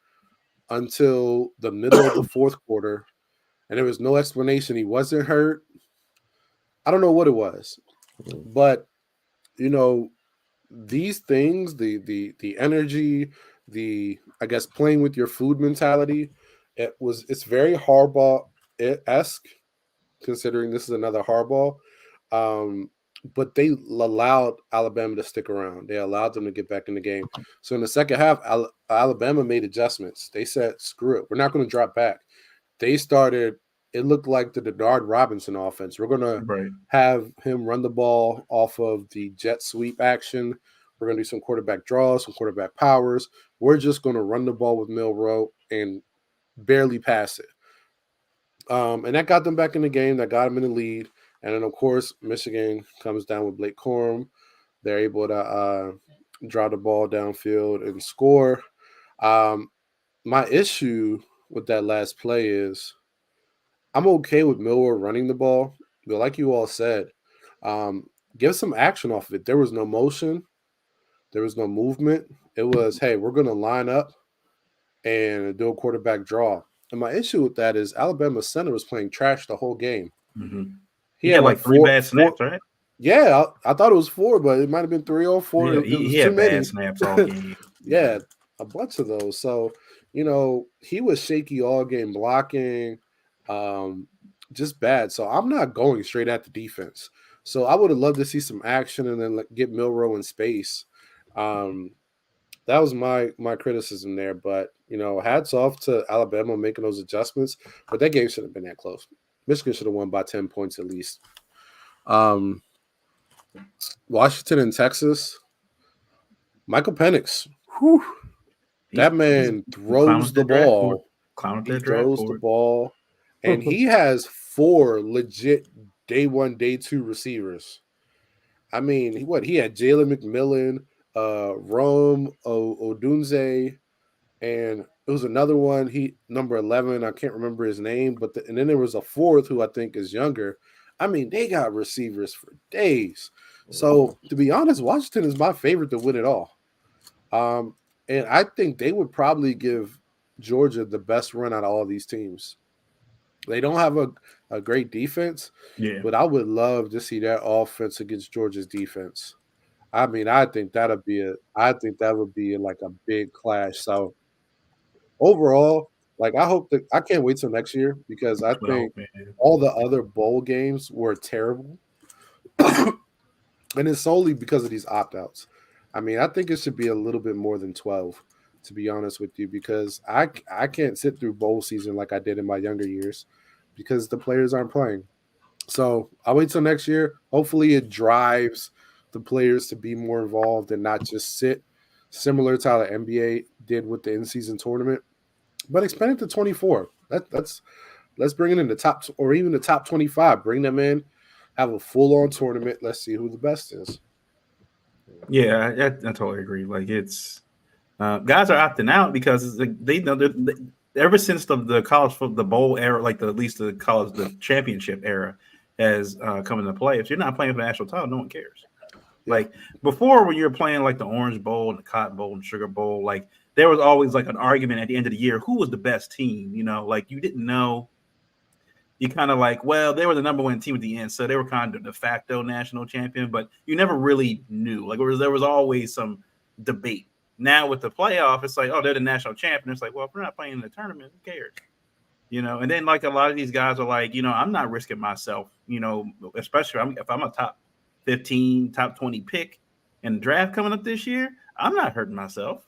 until the middle of the fourth quarter, and there was no explanation. He wasn't hurt. I don't know what it was, but you know, these things, the energy, the I guess playing with your food mentality, it's very Harbaugh esque considering this is another Harbaugh. Um, but they allowed Alabama to stick around. They allowed them to get back in the game. So in the second half, Alabama made adjustments. They said, "Screw it, we're not going to drop back." They started. It looked like the Denard Robinson offense. We're going to Right. have him run the ball off of the jet sweep action. We're going to do some quarterback draws, some quarterback powers. We're just going to run the ball with Milrow and barely pass it. And that got them back in the game. That got them in the lead. And then, of course, Michigan comes down with Blake Corum. They're able to draw the ball downfield and score. My issue with that last play is I'm okay with Miller running the ball, but like you all said, um, give some action off of it. There was no motion. There was no movement. It was, hey, we're going to line up and do a quarterback draw. And my issue with that is Alabama's center was playing trash the whole game. Mm-hmm. He He had had like like three bad four. snaps, right? Yeah, I thought it was 4, but it might have been 3 or 4. Yeah, It he was too had many. bad snaps all game. Yeah, a bunch of those. So, he was shaky all game blocking, um, just bad. So I'm not going straight at the defense. So I would have loved to see some action and then get Milrow in space. Um, that was my criticism there. But hats off to Alabama making those adjustments. But that game shouldn't have been that close. Michigan should have won by 10 points at least. Washington and Texas. Michael Penix. Whew, that man He clowns throws the their draft board. ball. Clowns He their draft throws the board. ball. And he has 4 legit day 1, day 2 receivers. I mean, he had Jalen McMillan, Rome Odunze, and it was another one. He number 11. I can't remember his name, but and then there was a fourth who I think is younger. I mean, they got receivers for days. So to be honest, Washington is my favorite to win it all. And I think they would probably give Georgia the best run out of all these teams. They don't have a great defense, Yeah. but I would love to see that offense against Georgia's defense. I mean, I think that would be like a big clash. So overall, like I can't wait till next year because I Oh think man. all the other bowl games were terrible. And it's solely because of these opt-outs. I mean, I think it should be a little bit more than 12, to be honest with you, because I can't sit through bowl season like I did in my younger years because the players aren't playing. So I'll wait till next year. Hopefully, it drives the players to be more involved and not just sit, similar to how the NBA did with the in-season tournament. But expand it to 24. That's let's bring it in the top or even the top 25. Bring them in, have a full-on tournament. Let's see who the best is. Yeah, I totally agree. Like it's guys are opting out because they know that ever since the college the bowl era, like at least the college the championship era has come into play. If you're not playing for the national title, no one cares. Yeah. Like before, when you're playing like the Orange Bowl and the Cotton Bowl and Sugar Bowl, like there was always like an argument at the end of the year who was the best team. You know, like you didn't know. You kind of like, well, they were the number one team at the end, so they were kind of de facto national champion, but you never really knew. Like there was always some debate. Now with the playoff, it's like, oh, they're the national champion. It's like, well, if we're not playing in the tournament, who cares? You know, and then like a lot of these guys are like, you know, I'm not risking myself, you know, especially if I'm a top 15, top 20 pick in the draft coming up this year, I'm not hurting myself.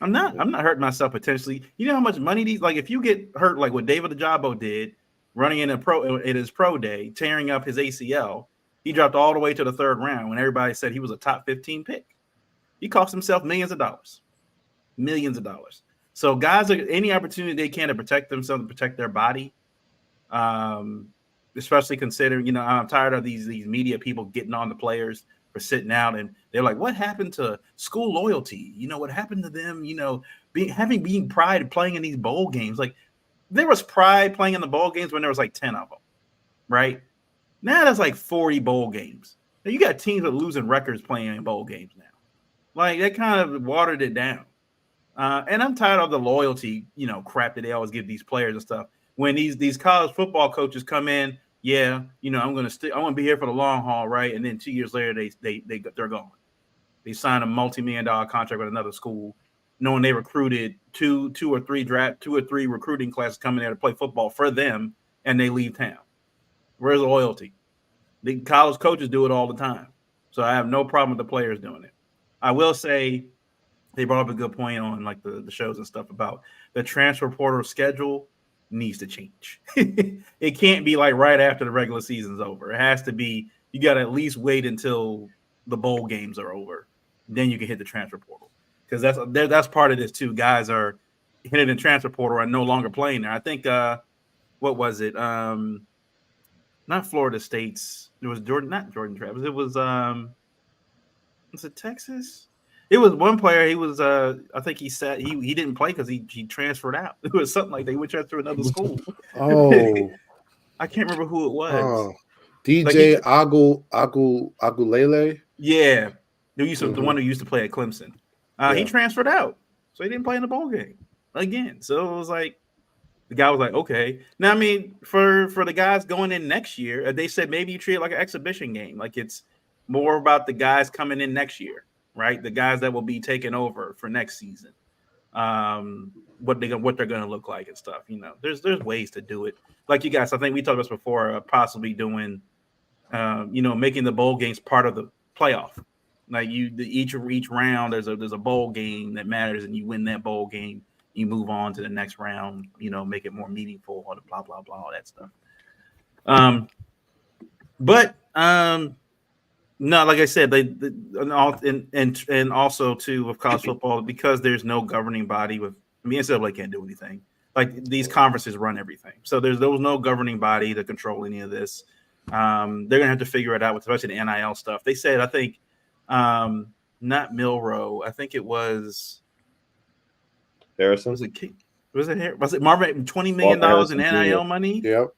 I'm not hurting myself potentially. You know how much money these like if you get hurt like what David Ajabo did running in his pro day, tearing up his ACL, he dropped all the way to the third round when everybody said he was a top 15 pick. He cost himself millions of dollars. So guys are any opportunity they can to protect themselves, to protect their body. Especially considering, you know, I'm tired of these media people getting on the players for sitting out and they're like, what happened to school loyalty? You know, what happened to them, you know, being pride of playing in these bowl games? Like there was pride playing in the bowl games when there was like 10 of them, right? Now there's like 40 bowl games. Now you got teams with losing records playing in bowl games now. Like that kind of watered it down. And I'm tired of the loyalty, you know, crap that they always give these players and stuff. When these college football coaches come in, yeah, you know, I'm gonna be here for the long haul, right? And then 2 years later, they're gone. They sign a multi-million-dollar contract with another school, knowing they recruited two or three recruiting classes coming there to play football for them, and they leave town. Where's the loyalty? The college coaches do it all the time, so I have no problem with the players doing it. I will say they brought up a good point on like the shows and stuff about the transfer portal schedule needs to change. It can't be like right after the regular season's over. It has to be you got to at least wait until the bowl games are over, then you can hit the transfer portal because that's part of this too. Guys are hitting the transfer portal and no longer playing there. I think what was it? Not Florida State's. It was not Jordan Travis. It was it Texas? It was one player. He was I think he said he didn't play because he transferred out. It was something like they went to another school. Oh, I can't remember who it was. Oh, DJ Agulele. Yeah, the one who used to play at Clemson. He transferred out, so he didn't play in the bowl game again. So it was like the guy was like, okay. Now I mean, for the guys going in next year, they said maybe you treat it like an exhibition game, like it's more about the guys coming in next year. Right, the guys that will be taking over for next season, what they're going to look like and stuff. You know, there's ways to do it. Like you guys, I think we talked about this before, possibly doing, you know, making the bowl games part of the playoff. Like each round, there's a bowl game that matters, and you win that bowl game, you move on to the next round. You know, make it more meaningful, or blah blah blah, all that stuff. No, like I said, and also too with college football because there's no governing body. NCAA can't do anything. Like these conferences run everything, so there was no governing body to control any of this. They're gonna have to figure it out with especially the NIL stuff. They said, I think, not Milroe. I think it was Harrison. Was it Marvin? $20 million in NIL money. Yep.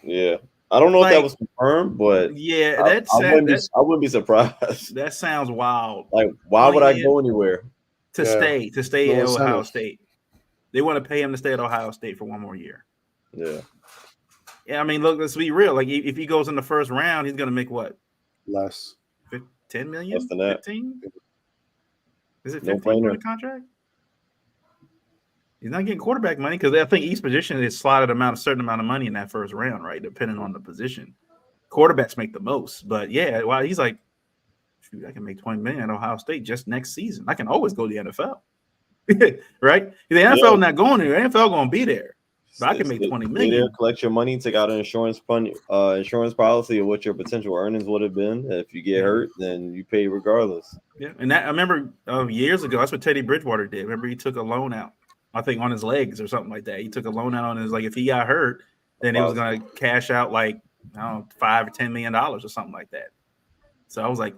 Yeah. I don't know if that was confirmed, but yeah, I wouldn't be surprised. That sounds wild. Like, why would I go anywhere to stay at Ohio State? They want to pay him to stay at Ohio State for one more year. Yeah. Yeah, I mean, look, let's be real. Like, if he goes in the first round, he's going to make what? Less. 10 million? Less than that. 15? Is it 15 for the contract? He's not getting quarterback money because I think each position is slotted a certain amount of money in that first round, right? Depending on the position. Quarterbacks make the most. But yeah, he's like shoot, I can make $20 million at Ohio State just next season. I can always go to the NFL, right? The NFL not going there. The NFL going to be there, but I can make $20 million. There, collect your money, take out an insurance policy of what your potential earnings would have been. If you get hurt, then you pay regardless. Yeah, and that I remember years ago. That's what Teddy Bridgewater did. Remember, he took a loan out, I think, on his legs or something like that. He took a loan out on his, like, if he got hurt, then he was going to cash out like, I don't know, $5 or $10 million or something like that. So I was like,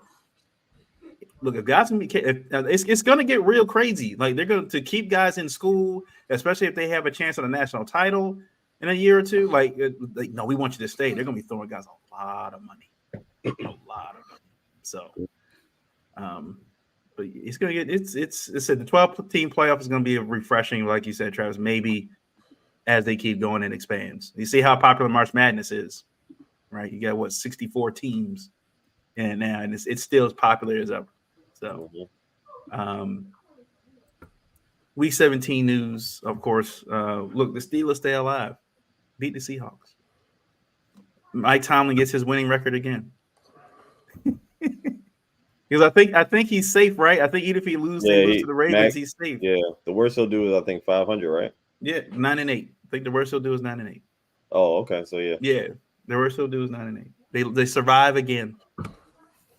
look, if guys can be, it's going to get real crazy. Like, they're going to keep guys in school, especially if they have a chance at a national title in a year or two. Like, no, we want you to stay. They're going to be throwing guys a lot of money, a lot of money. So, but it's going to get, it's the 12-team playoff is going to be refreshing, like you said, Travis, maybe as they keep going and expands. You see how popular March Madness is, right? You got 64 teams in it now, and it's still as popular as ever. So, week 17 news, of course. Look, the Steelers stay alive, beat the Seahawks. Mike Tomlin gets his winning record again. Because I think he's safe, right? I think even if he loses to the Ravens, he's safe. Yeah, the worst he'll do is I think 500, right? Yeah, 9-8. I think the worst he'll do is 9-8. Oh, okay, so yeah. Yeah, the worst he'll do is 9-8. They survive again.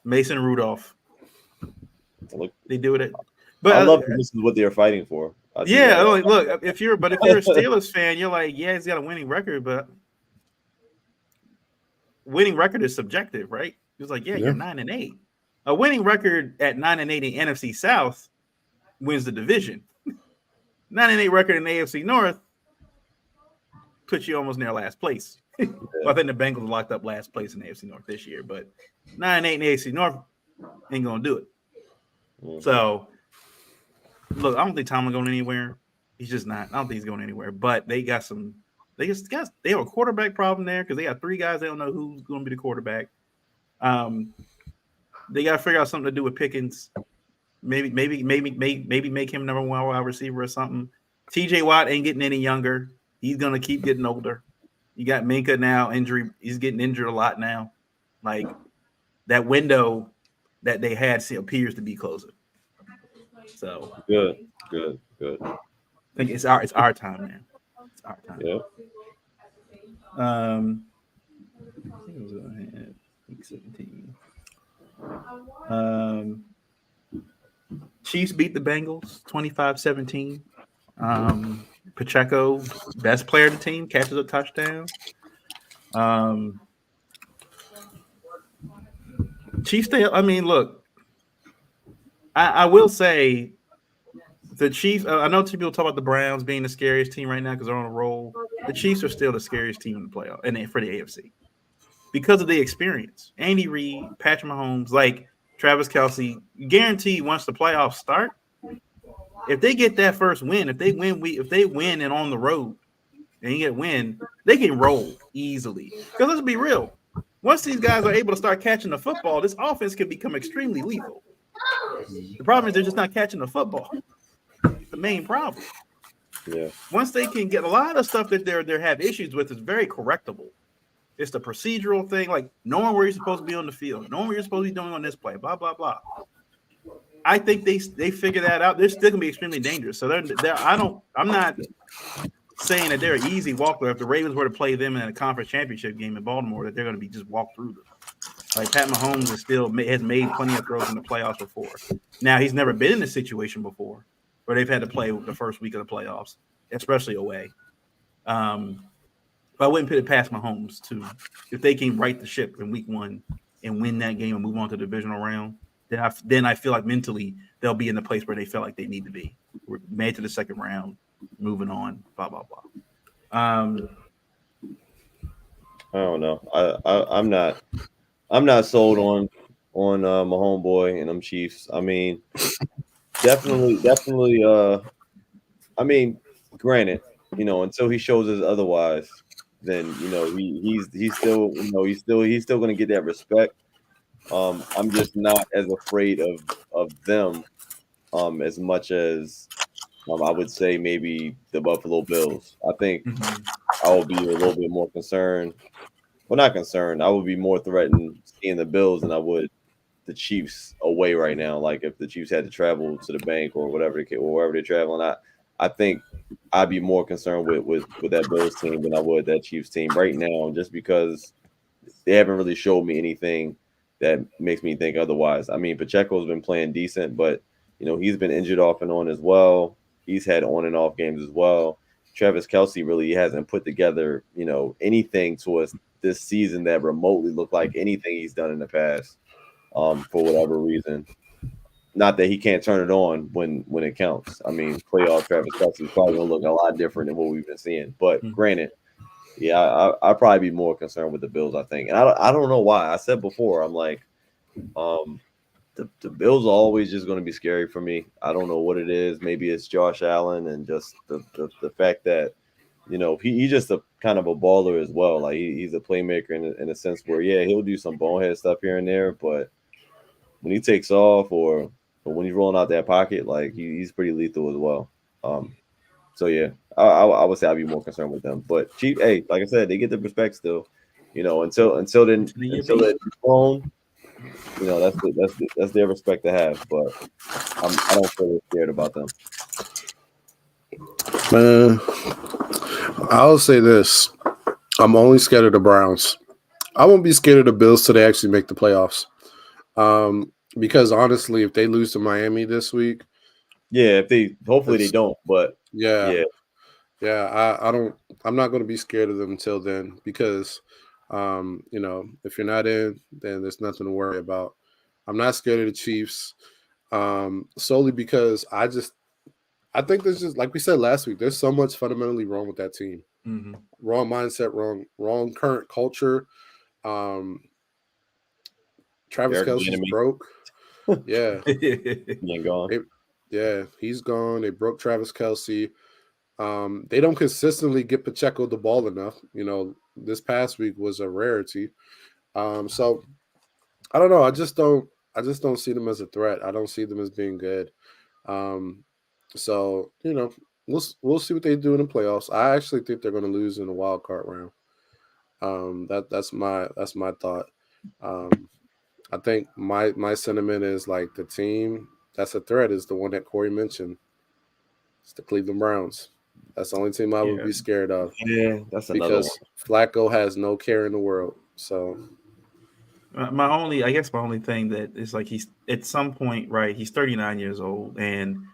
Mason Rudolph. Look, they do it. But I love this is what they're fighting for. Yeah, look, if you're a Steelers fan, you're like, yeah, he's got a winning record, but winning record is subjective, right? He was like, yeah, you're 9-8. A winning record at 9-8 in NFC South wins the division. 9-8 record in the AFC North puts you almost near last place. Well, I think the Bengals locked up last place in the AFC North this year, but 9-8 in the AFC North ain't gonna do it. Mm-hmm. So, look, I don't think Tomlin going anywhere. He's just not. I don't think he's going anywhere. But they got some. They have a quarterback problem there because they got 3 guys. They don't know who's going to be the quarterback. They got to figure out something to do with Pickens. Maybe make him number 1 wide receiver or something. TJ Watt ain't getting any younger. He's going to keep getting older. You got Minka now, injury. He's getting injured a lot now. Like, that window that they had appears to be closing. So good. I think it's our time now. It's our time. Yeah. I think it was week 17. Chiefs beat the Bengals 25-17. Pacheco, best player of the team, catches a touchdown. Chiefs stay. I mean, look, I will say the Chiefs. I know people talk about the Browns being the scariest team right now because they're on a roll. The Chiefs are still the scariest team in the playoff and for the AFC because of the experience. Andy Reid, Patrick Mahomes, like Travis Kelce, guaranteed once the playoffs start, if they get that first win, if they win and on the road and you get a win, they can roll easily. Because let's be real, once these guys are able to start catching the football, this offense can become extremely lethal. The problem is they're just not catching the football. The main problem. Yeah. Once they can get a lot of stuff that they have issues with is very correctable. It's the procedural thing, like knowing where you're supposed to be on the field, knowing what you're supposed to be doing on this play, blah blah blah. I think they figure that out. They're still gonna be extremely dangerous. So I'm not saying that they're an easy walk through. If the Ravens were to play them in a conference championship game in Baltimore, that they're gonna be just walk through them. Like Pat Mahomes has made plenty of throws in the playoffs before. Now he's never been in this situation before, where they've had to play the first week of the playoffs, especially away. But I wouldn't put it past Mahomes to, if they can right the ship in week 1 and win that game and move on to the divisional round, then I feel like mentally they'll be in the place where they feel like they need to be. We're made to the second round, moving on, blah blah blah. I don't know. I'm not sold on my homeboy and them Chiefs. I mean, definitely. I mean, granted, until he shows us otherwise, then he's still going to get that respect. I'm just not as afraid of them as much as I would say maybe the Buffalo Bills. I think I will be a little bit more concerned. Well, not concerned. I would be more threatened seeing the Bills than I would the Chiefs away right now. Like if the Chiefs had to travel to the bank or whatever, or wherever they're traveling, I think I'd be more concerned with that Bills team than I would that Chiefs team right now, just because they haven't really showed me anything that makes me think otherwise. I mean, Pacheco's been playing decent, but he's been injured off and on as well. He's had on and off games as well. Travis Kelce really hasn't put together, anything to us this season that remotely looked like anything he's done in the past, for whatever reason. Not that he can't turn it on when it counts. I mean, playoff Travis Kelce is probably gonna look a lot different than what we've been seeing. But granted, yeah, I'd probably be more concerned with the Bills, I think. And I don't know why. I said before, I'm like, the Bills are always just going to be scary for me. I don't know what it is. Maybe it's Josh Allen and just the fact that, he's just a kind of a baller as well. Like he's a playmaker in a sense where, yeah, he'll do some bonehead stuff here and there. But when he takes off or when he's rolling out that pocket, like he's pretty lethal as well. So yeah, I would say I'd be more concerned with them. But Chief, hey, like I said, they get the respect still. Until they're grown, that's their respect to have. But I don't feel scared about them. Man, I'll say this: I'm only scared of the Browns. I won't be scared of the Bills till they actually make the playoffs. Because honestly, if they lose to Miami this week, yeah, hopefully they don't, but yeah, I don't. I'm not going to be scared of them until then because, if you're not in, then there's nothing to worry about. I'm not scared of the Chiefs, solely because I think there's just, like we said last week, there's so much fundamentally wrong with that team. Mm-hmm. Wrong mindset, wrong current culture. Travis Kelce's broke. Yeah. He ain't gone. He's gone. They broke Travis Kelce. They don't consistently get Pacheco the ball enough. This past week was a rarity. So I don't know. I just don't see them as a threat. I don't see them as being good. So we'll see what they do in the playoffs. I actually think they're going to lose in the wild card round. That's my thought. I think my sentiment is like the team that's a threat is the one that Corey mentioned. It's the Cleveland Browns. That's the only team I would be scared of. Yeah, that's another one. Because Flacco has no care in the world. So my only thing that is like he's at some point, right? He's 39 years old, and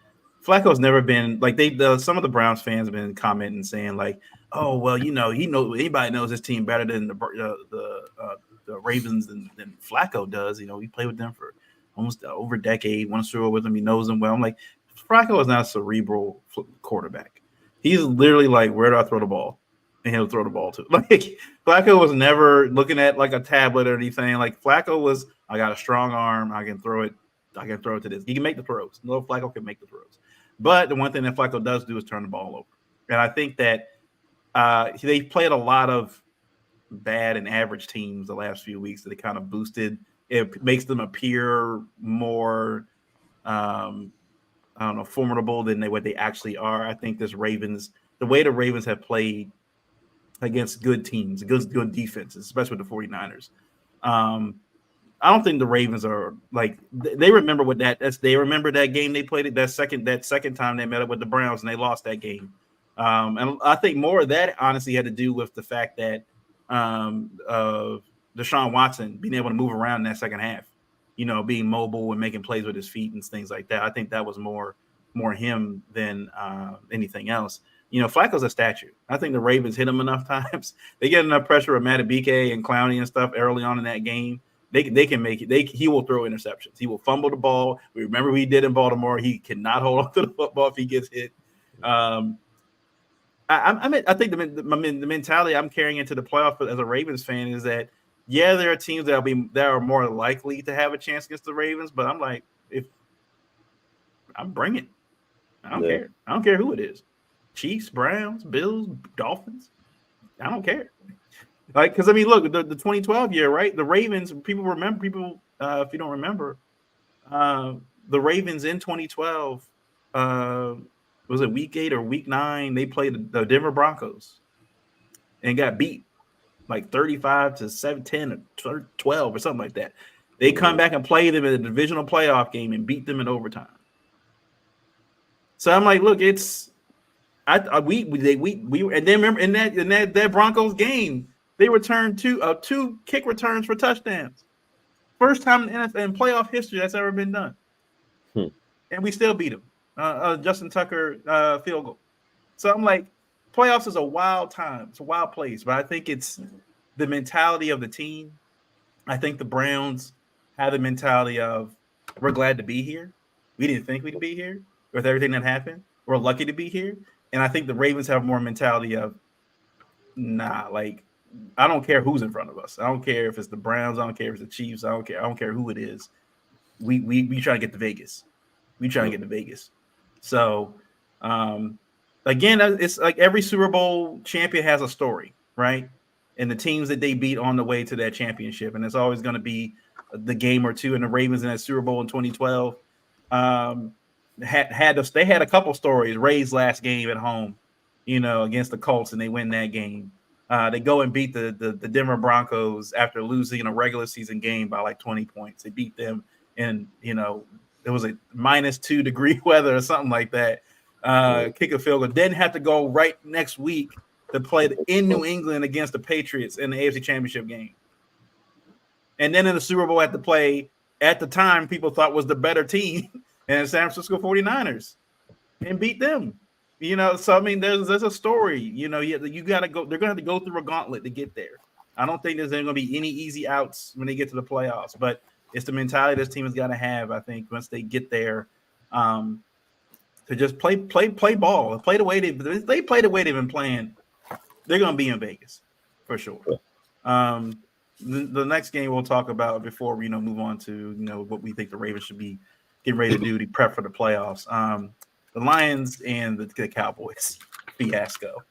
Flacco's never been like some of the Browns fans have been commenting saying like, oh well, anybody knows this team better than the Ravens than Flacco does. He played with them for almost over a decade. Won a Super Bowl with them. He knows them well. I'm like, Flacco is not a cerebral quarterback. He's literally like, where do I throw the ball? And he'll throw the ball to. Like Flacco was never looking at like a tablet or anything. Like Flacco was, I got a strong arm. I can throw it to this. He can make the throws. No, Flacco can make the throws. But the one thing that Flacco does do is turn the ball over. And I think that they played a lot of bad and average teams the last few weeks that it kind of boosted. It makes them appear more, formidable than what they actually are. I think the way the Ravens have played against good teams, good defenses, especially with the 49ers. I don't think the Ravens are like they remember they remember that game they played it that second time they met up with the Browns and they lost that game. And I think more of that honestly had to do with the fact that Deshaun Watson being able to move around in that second half, being mobile and making plays with his feet and things like that. I think that was more him than anything else. Flacco's a statue. I think the Ravens hit him enough times. They get enough pressure with Matabike and Clowney and stuff early on in that game. They can make it. He will throw interceptions. He will fumble the ball. We remember what he did in Baltimore. He cannot hold on to the football if he gets hit. I think the mentality I'm carrying into the playoff as a Ravens fan is that there are teams that are more likely to have a chance against the Ravens, but I'm like, if I'm bringing it, I don't care. I don't care who it is. Chiefs, Browns, Bills, Dolphins. I don't care. Like, because I mean, look, the 2012 year, right? The Ravens. If you don't remember, the Ravens in 2012, was it week 8 or week 9? They played the Denver Broncos and got beat like 35-10 or 12 or something like that. They come back and play them in a divisional playoff game and beat them in overtime. So I'm like, look, it's we and then remember in that Broncos game, they returned two kick returns for touchdowns. First time in NFL in playoff history that's ever been done. And we still beat them. Justin Tucker field goal. So I'm like, playoffs is a wild time. It's a wild place, but I think it's the mentality of the team. I think the Browns have the mentality of we're glad to be here. We didn't think we'd be here with everything that happened. We're lucky to be here. And I think the Ravens have more mentality of, nah, like, I don't care who's in front of us. I don't care if it's the Browns. I don't care if it's the Chiefs. I don't care. I don't care who it is. We try to get to Vegas. We try to get to Vegas. So, again, it's like every Super Bowl champion has a story, right? And the teams that they beat on the way to that championship. And it's always going to be the game or two. And the Ravens in that Super Bowl in 2012 they had a couple stories. Ray's last game at home, against the Colts, and they win that game. They go and beat the Denver Broncos after losing in a regular season game by like 20 points. They beat them, and it was a -2 degree weather or something like that. Kick a field goal. Then have to go right next week to play in New England against the Patriots in the AFC Championship game. And then in the Super Bowl, had to play at the time people thought was the better team and the San Francisco 49ers and beat them. So I mean, there's a story. You got to go. They're going to have to go through a gauntlet to get there. I don't think there's going to be any easy outs when they get to the playoffs, but it's the mentality this team has got to have. I think once they get there, to just play ball, play the way they play the way they've been playing. They're going to be in Vegas for sure. The next game we'll talk about before we move on to what we think the Ravens should be getting ready to do to prep for the playoffs. The Lions and the Cowboys fiasco.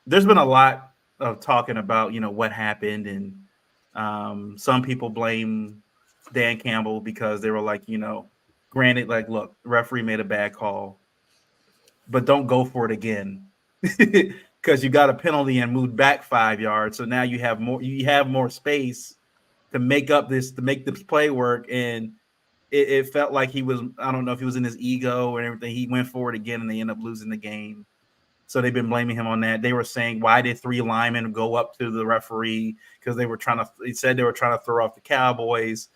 There's been a lot of talking about what happened, and some people blame Dan Campbell because they were like, granted, like, look, the referee made a bad call, but don't go for it again because you got a penalty and moved back 5 yards. So now you have more space to make this play work. And it felt like he was, I don't know if he was in his ego and everything. He went for it again and they end up losing the game. So they've been blaming him on that. They were saying, why did 3 linemen go up to the referee? Because they said they were trying to throw off the Cowboys,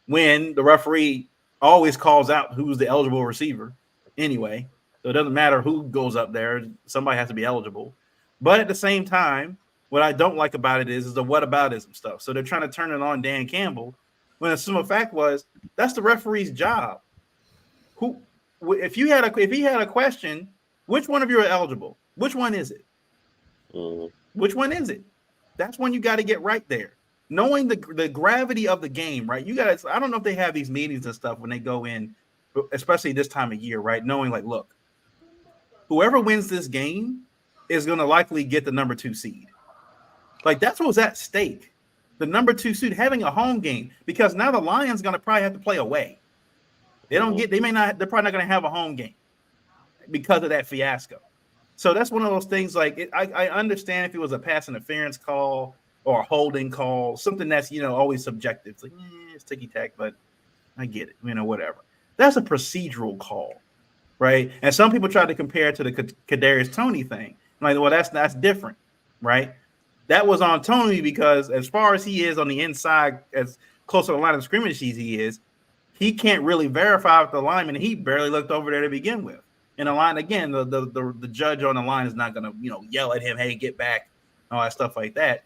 when the referee always calls out who's the eligible receiver anyway. So it doesn't matter who goes up there. Somebody has to be eligible. But at the same time, what I don't like about it is the whataboutism stuff. So they're trying to turn it on Dan Campbell, when the simple fact was that's the referee's job. If he had a question, which one of you are eligible? Which one is it? Which one is it? That's when you got to get right there. Knowing the gravity of the game, right? I don't know if they have these meetings and stuff when they go in, especially this time of year, right? Knowing like, look, whoever wins this game is going to likely get the number 2 seed. Like, that's what was at stake. The number 2 seed having a home game, because now the Lions going to probably have to play away. They're probably not going to have a home game because of that fiasco. So that's one of those things. Like, I understand if it was a pass interference call or a holding call, something that's, always subjective. It's like, it's ticky-tack, but I get it, whatever. That's a procedural call, right? And some people try to compare it to the Kadarius Toney thing. I'm like, well, that's different, right? That was on Toney because as far as he is on the inside, as close to the line of scrimmage as he is, he can't really verify with the lineman. He barely looked over there to begin with. And the line, again, the judge on the line is not going to, yell at him, hey, get back, all that stuff like that.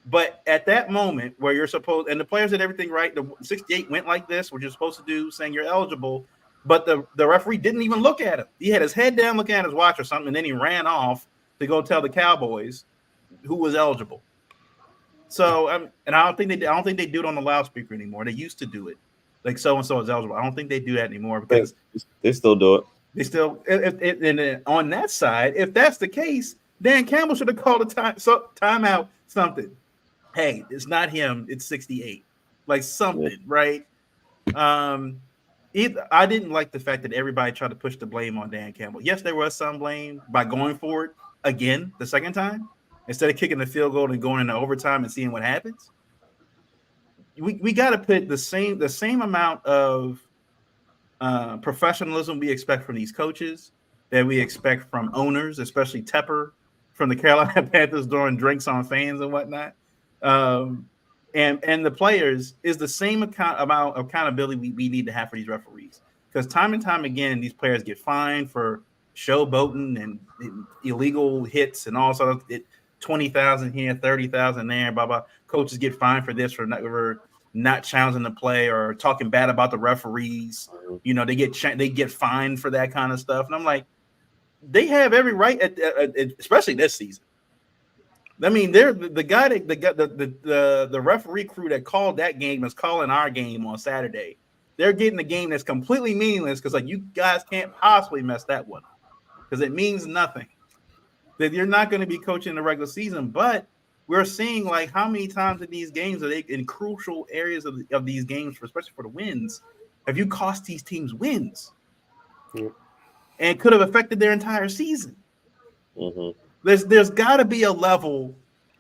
But at that moment where you're supposed, and the players did everything right, the 68 went like this, which you're supposed to do, saying you're eligible, but the referee didn't even look at him. He had his head down looking at his watch or something, and then he ran off to go tell the Cowboys who was eligible. So, and I don't think they do it on the loudspeaker anymore. They used to do it, like so and so is eligible. I don't think they do that anymore because they still do it. They still, and on that side, if that's the case, Dan Campbell should have called a timeout, something. Hey, it's not him. It's 68, like something, right? I didn't like the fact that everybody tried to push the blame on Dan Campbell. Yes, there was some blame by going for it again the second time, instead of kicking the field goal and going into overtime and seeing what happens. We got to put the same amount of professionalism we expect from these coaches that we expect from owners, especially Tepper from the Carolina Panthers doing drinks on fans and whatnot. And the players is the same amount of accountability we need to have for these referees. Because time and time again, these players get fined for showboating and illegal hits and all sort of 20,000 here, 30,000 there, blah, blah. Coaches get fined for this, for not challenging the play or talking bad about the referees. You know, they get fined for that kind of stuff. And I'm like, they have every right, especially this season. I mean, they're the guy that the referee crew that called that game is calling our game on Saturday. They're getting a game that's completely meaningless because, like, you guys can't possibly mess that one up because it means nothing. That you're not going to be coaching the regular season, but we're seeing like how many times in these games are they in crucial areas of these games, especially for the wins, have you cost these teams wins, and could have affected their entire season. Mm-hmm. There's got to be a level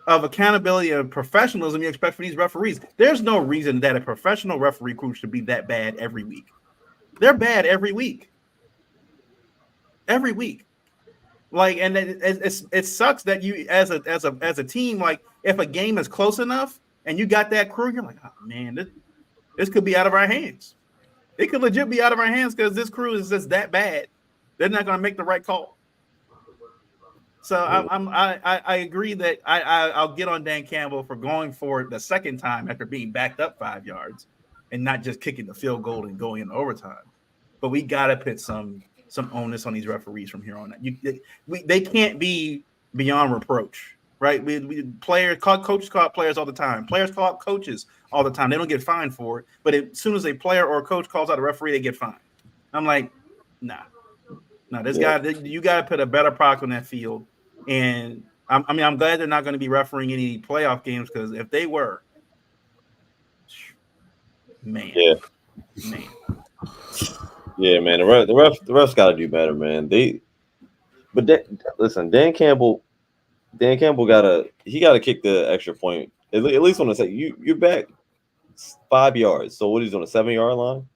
of accountability and professionalism you expect from these referees. There's no reason that a professional referee crew should be that bad every week. They're bad every week. Every week. Like, and it sucks that you as a team, like, if a game is close enough and you got that crew, you're like, oh man, this could be out of our hands. It could legit be out of our hands because this crew is just that bad. They're not going to make the right call. So I agree that I'll get on Dan Campbell for going for it the second time after being backed up 5 yards and not just kicking the field goal and going into overtime. But we got to put some onus on these referees from here on out. They can't be beyond reproach, right? Coaches call out players all the time. Players call out coaches all the time. They don't get fined for it. But as soon as a player or a coach calls out a referee, they get fined. I'm like, nah. This guy, you got to put a better product on that field. And I'm glad they're not going to be refereeing any playoff games because if they were, man. Yeah, man. The refs got to do better, man. Listen, Dan Campbell gotta kick the extra point at least on the second. You're back 5 yards. So what he's on a 7-yard line?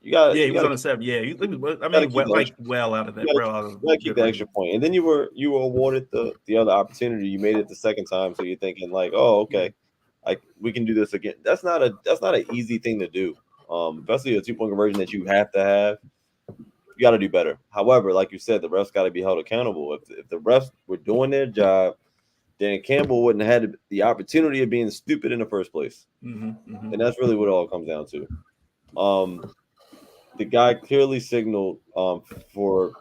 He was on a 7. Yeah, well out of that. You gotta keep the extra point, and then you were awarded the other opportunity. You made it the second time, so you're thinking like, oh, okay, like we can do this again. That's not an easy thing to do. Especially a 2-point conversion that you have to have. You got to do better. However, like you said, the refs got to be held accountable. If the refs were doing their job, then Campbell wouldn't have had the opportunity of being stupid in the first place. And that's really what it all comes down to. The guy clearly signaled for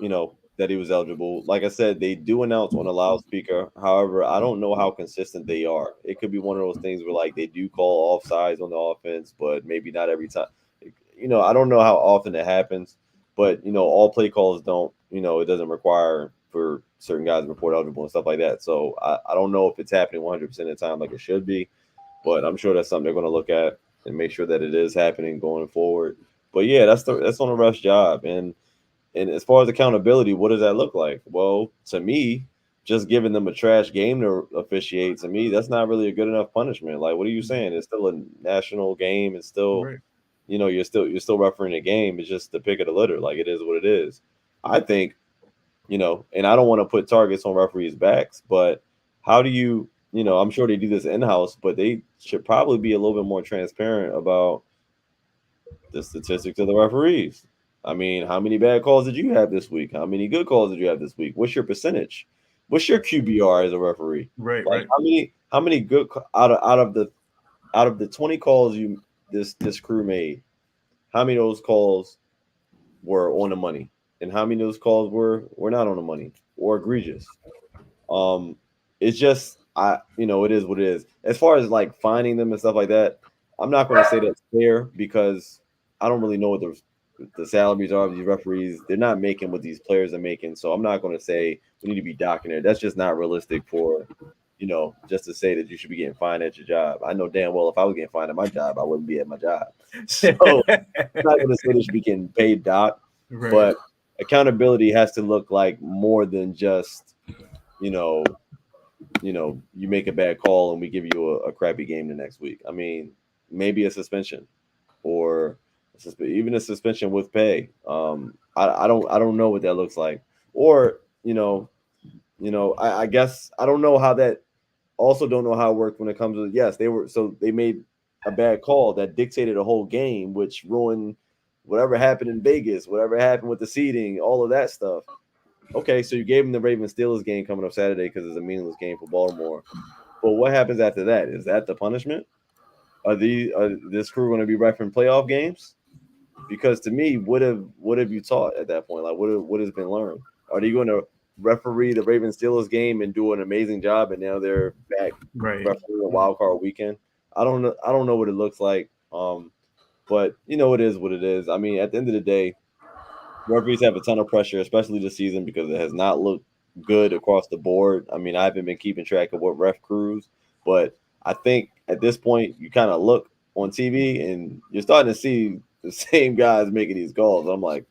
that he was eligible. Like I said, they do announce on a loudspeaker. However, I don't know how consistent they are. It could be one of those things where like they do call offsides on the offense, but maybe not every time. I don't know how often it happens, but all play calls don't. It doesn't require for certain guys to report eligible and stuff like that. So I don't know if it's happening 100% of the time like it should be, but I'm sure that's something they're going to look at and make sure that it is happening going forward. But yeah, that's on the ref's job. And as far as accountability, what does that look like? Well, to me, just giving them a trash game to officiate, to me, that's not really a good enough punishment. Like, what are you saying? It's still a national game. It's still, right. You're still refereeing a game. It's just the pick of the litter. Like, it is what it is. I think, and I don't want to put targets on referees' backs, but how do you, I'm sure they do this in-house, but they should probably be a little bit more transparent about the statistics of the referees. I mean, how many bad calls did you have this week? How many good calls did you have this week? What's your percentage? What's your QBR as a referee? Right, like, right. How many good out of the 20 calls this crew made? How many of those calls were on the money, and how many of those calls were not on the money or egregious? It's just it is what it is. As far as like finding them and stuff like that, I'm not going to say that's fair because I don't really know what the salaries are of these referees. They're not making what these players are making. So I'm not going to say we need to be docking it. That's just not realistic for, just to say that you should be getting fined at your job. I know damn well if I was getting fined at my job, I wouldn't be at my job. So I'm not going to say they should be getting paid doc, right. But accountability has to look like more than just, you make a bad call and we give you a crappy game the next week. I mean, maybe a suspension or even a suspension with pay. I don't know what that looks like. Or I guess I don't know how that. Also, don't know how it worked when it comes to yes, they made a bad call that dictated a whole game, which ruined whatever happened in Vegas, whatever happened with the seeding, all of that stuff. Okay, so you gave them the Ravens Steelers game coming up Saturday because it's a meaningless game for Baltimore. But what happens after that? Is that the punishment? Are this crew going to be refereeing playoff games? Because to me, what have you taught at that point? Like what has been learned? Are they going to referee the Ravens Steelers game and do an amazing job, and now they're back Right. refereeing a wild card weekend? I don't know. I don't know what it looks like. But it is what it is. I mean, at the end of the day, referees have a ton of pressure, especially this season because it has not looked good across the board. I mean, I haven't been keeping track of what ref crews, but I think at this point you kind of look on TV and you're starting to see the same guys making these calls. I'm like,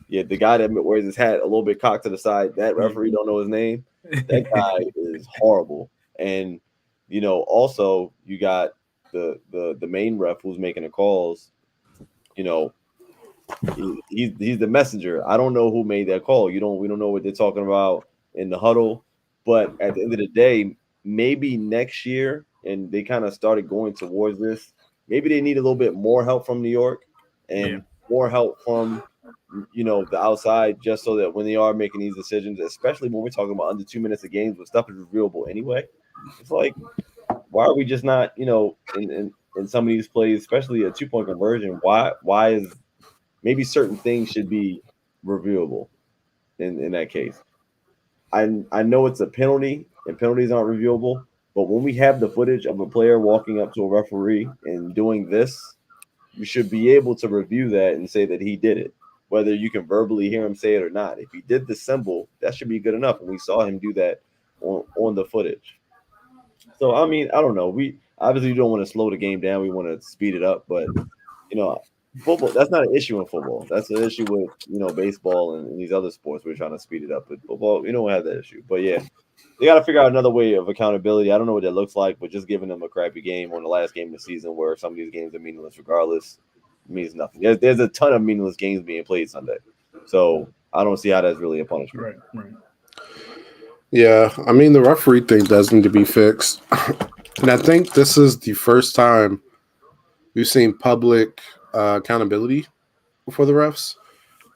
yeah, the guy that wears his hat a little bit cocked to the side, that referee don't know his name. That guy is horrible. And also you got the main ref who's making the calls. You know, he's the messenger. I don't know who made that call. We don't know what they're talking about in the huddle. But at the end of the day, maybe next year, and they kind of started going towards this. Maybe they need a little bit more help from New York Yeah. and more help from the outside, just so that when they are making these decisions, especially when we're talking about under 2 minutes of games, when stuff is reviewable anyway, it's like, why are we just not in some of these plays, especially a 2 point conversion? Why is maybe certain things should be reviewable in that case. I know it's a penalty and penalties aren't reviewable, but when we have the footage of a player walking up to a referee and doing this, you should be able to review that and say that he did it, whether you can verbally hear him say it or not. If he did the symbol, that should be good enough. And we saw him do that on the footage. So I mean, I don't know. We obviously don't want to slow the game down. We want to speed it up, but you know, football, that's not an issue in football. That's an issue with baseball and these other sports. We're trying to speed it up, but football, we don't have that issue. But yeah, they got to figure out another way of accountability. I don't know what that looks like, but just giving them a crappy game on the last game of the season, where some of these games are meaningless regardless, means nothing. There's a ton of meaningless games being played Sunday, so I don't see how that's really a punishment. Right. Right. Yeah, I mean the referee thing does need to be fixed, and I think this is the first time we've seen public accountability for the refs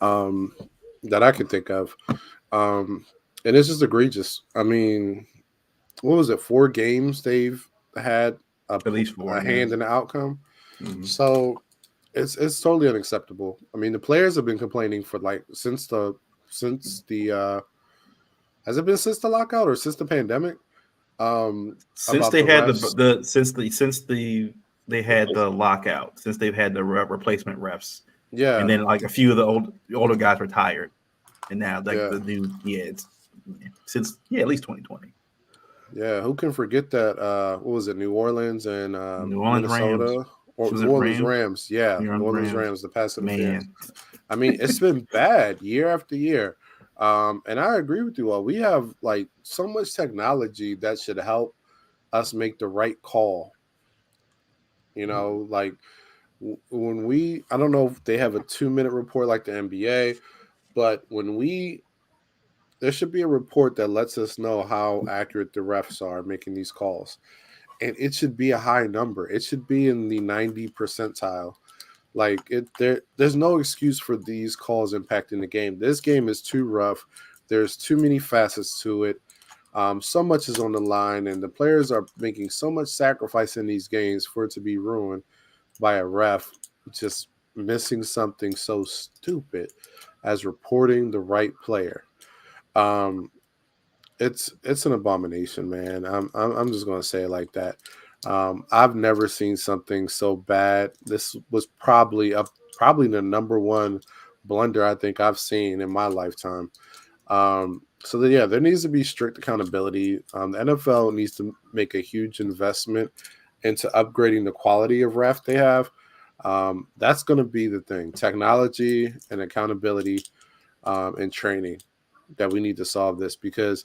that I can think of, um, and it's just egregious. I mean, what was it? 4 games they've had At least four. a Yeah. hand in the outcome, Mhm. so it's totally unacceptable. I mean, the players have been complaining for like since the has it been since the lockout or since the pandemic? Since About they the had refs. since they had the lockout, since they've had the replacement refs, and Yeah, then like a few of the older guys retired, and now like yeah, the new it's since at least 2020. yeah. Who can forget that? What was it? New Orleans and New Orleans Rams. Minnesota, or Was New it Orleans Rams? Rams? Yeah, New New Orleans Orleans Rams. Rams. The pass interference. Man, I mean, it's been bad year after year. And I agree with you all. We have like so much technology that should help us make the right call. Like when I don't know if they have a 2 minute report like the NBA, but there should be a report that lets us know how accurate the refs are making these calls. And it should be a high number. It should be in the 90 percentile. Like there's no excuse for these calls impacting the game. This game is too rough. There's too many facets to it. So much is on the line, and the players are making so much sacrifice in these games for it to be ruined by a ref just missing something so stupid as reporting the right player. Um, it's an abomination, man. I'm just gonna say it like that. I've never seen something so bad. This was probably the number one blunder I think I've seen in my lifetime. Yeah, there needs to be strict accountability. The NFL needs to make a huge investment into upgrading the quality of ref they have. That's going to be the thing: technology and accountability and training that we need to solve this because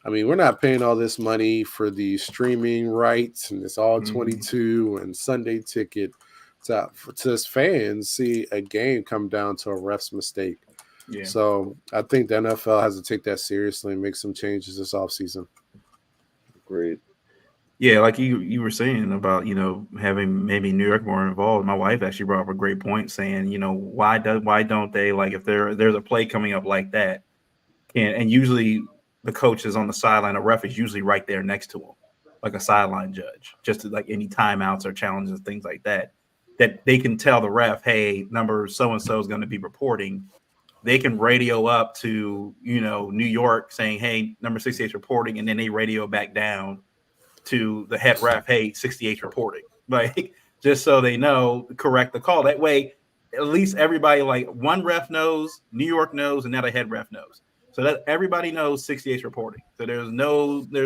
I mean, we're not paying all this money for the streaming rights and this all 22 and Sunday ticket to us fans see a game come down to a ref's mistake. Yeah. So I think the NFL has to take that seriously and make some changes this offseason. Great. Yeah, like you were saying about, having maybe New York more involved. My wife actually brought up a great point saying, why don't they, like, if there's a play coming up like that, and usually the coach is on the sideline, a ref is usually right there next to him, like a sideline judge, just to, like, any timeouts or challenges, things like that they can tell the ref, hey, number so-and-so is going to be reporting. They can radio up to, New York saying, hey, number 68 is reporting, and then they radio back down to the head ref, hey, 68 reporting, like, just so they know, correct the call. That way, at least everybody, like, one ref knows, New York knows, and now the head ref knows, so that everybody knows 68 reporting. So there's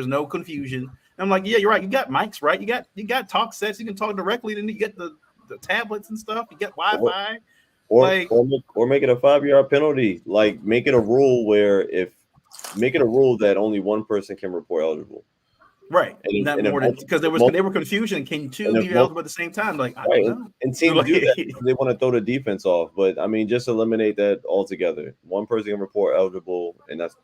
no confusion. And I'm like, yeah, you're right. You got mics, right? You got talk sets. You can talk directly. Then you get the tablets and stuff. You get Wi-Fi. Or make it a 5-yard penalty. Like, make it a rule that only one person can report eligible. Right, because they were confusion. Can two be eligible at the same time? Like, I don't know. And teams do that. They want to throw the defense off, but I mean, just eliminate that altogether. One person can report eligible, and that's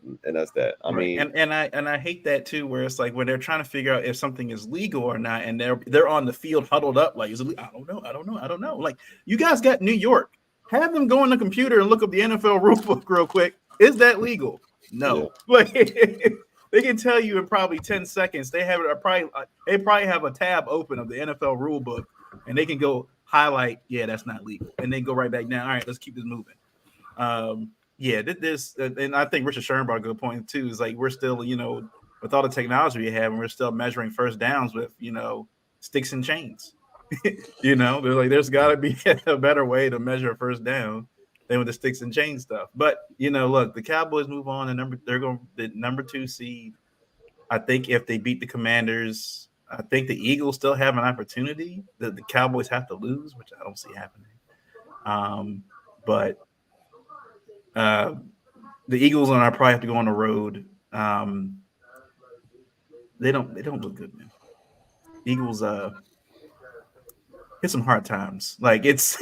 that. I mean, and I hate that too, where it's like when they're trying to figure out if something is legal or not, and they're on the field huddled up like, I don't know. Like, you guys got New York. Have them go on the computer and look up the NFL rulebook real quick. Is that legal? No. Yeah. Like. They can tell you in probably 10 seconds. They probably have a tab open of the NFL rule book, and they can go highlight, yeah, that's not legal, and then go right back down. All right, let's keep this moving. This, and I think Richard Sherman brought a good point too. Is like, we're still, with all the technology we have, and we're still measuring first downs with, sticks and chains. They're like, there's got to be a better way to measure a first down than with the sticks and chain stuff. But, look, the Cowboys move on, and they're going the number 2 seed. I think if they beat the Commanders, I think the Eagles still have an opportunity. The Cowboys have to lose, which I don't see happening. But the Eagles and I probably have to go on the road. They don't look good, man. Eagles hit some hard times. Like, it's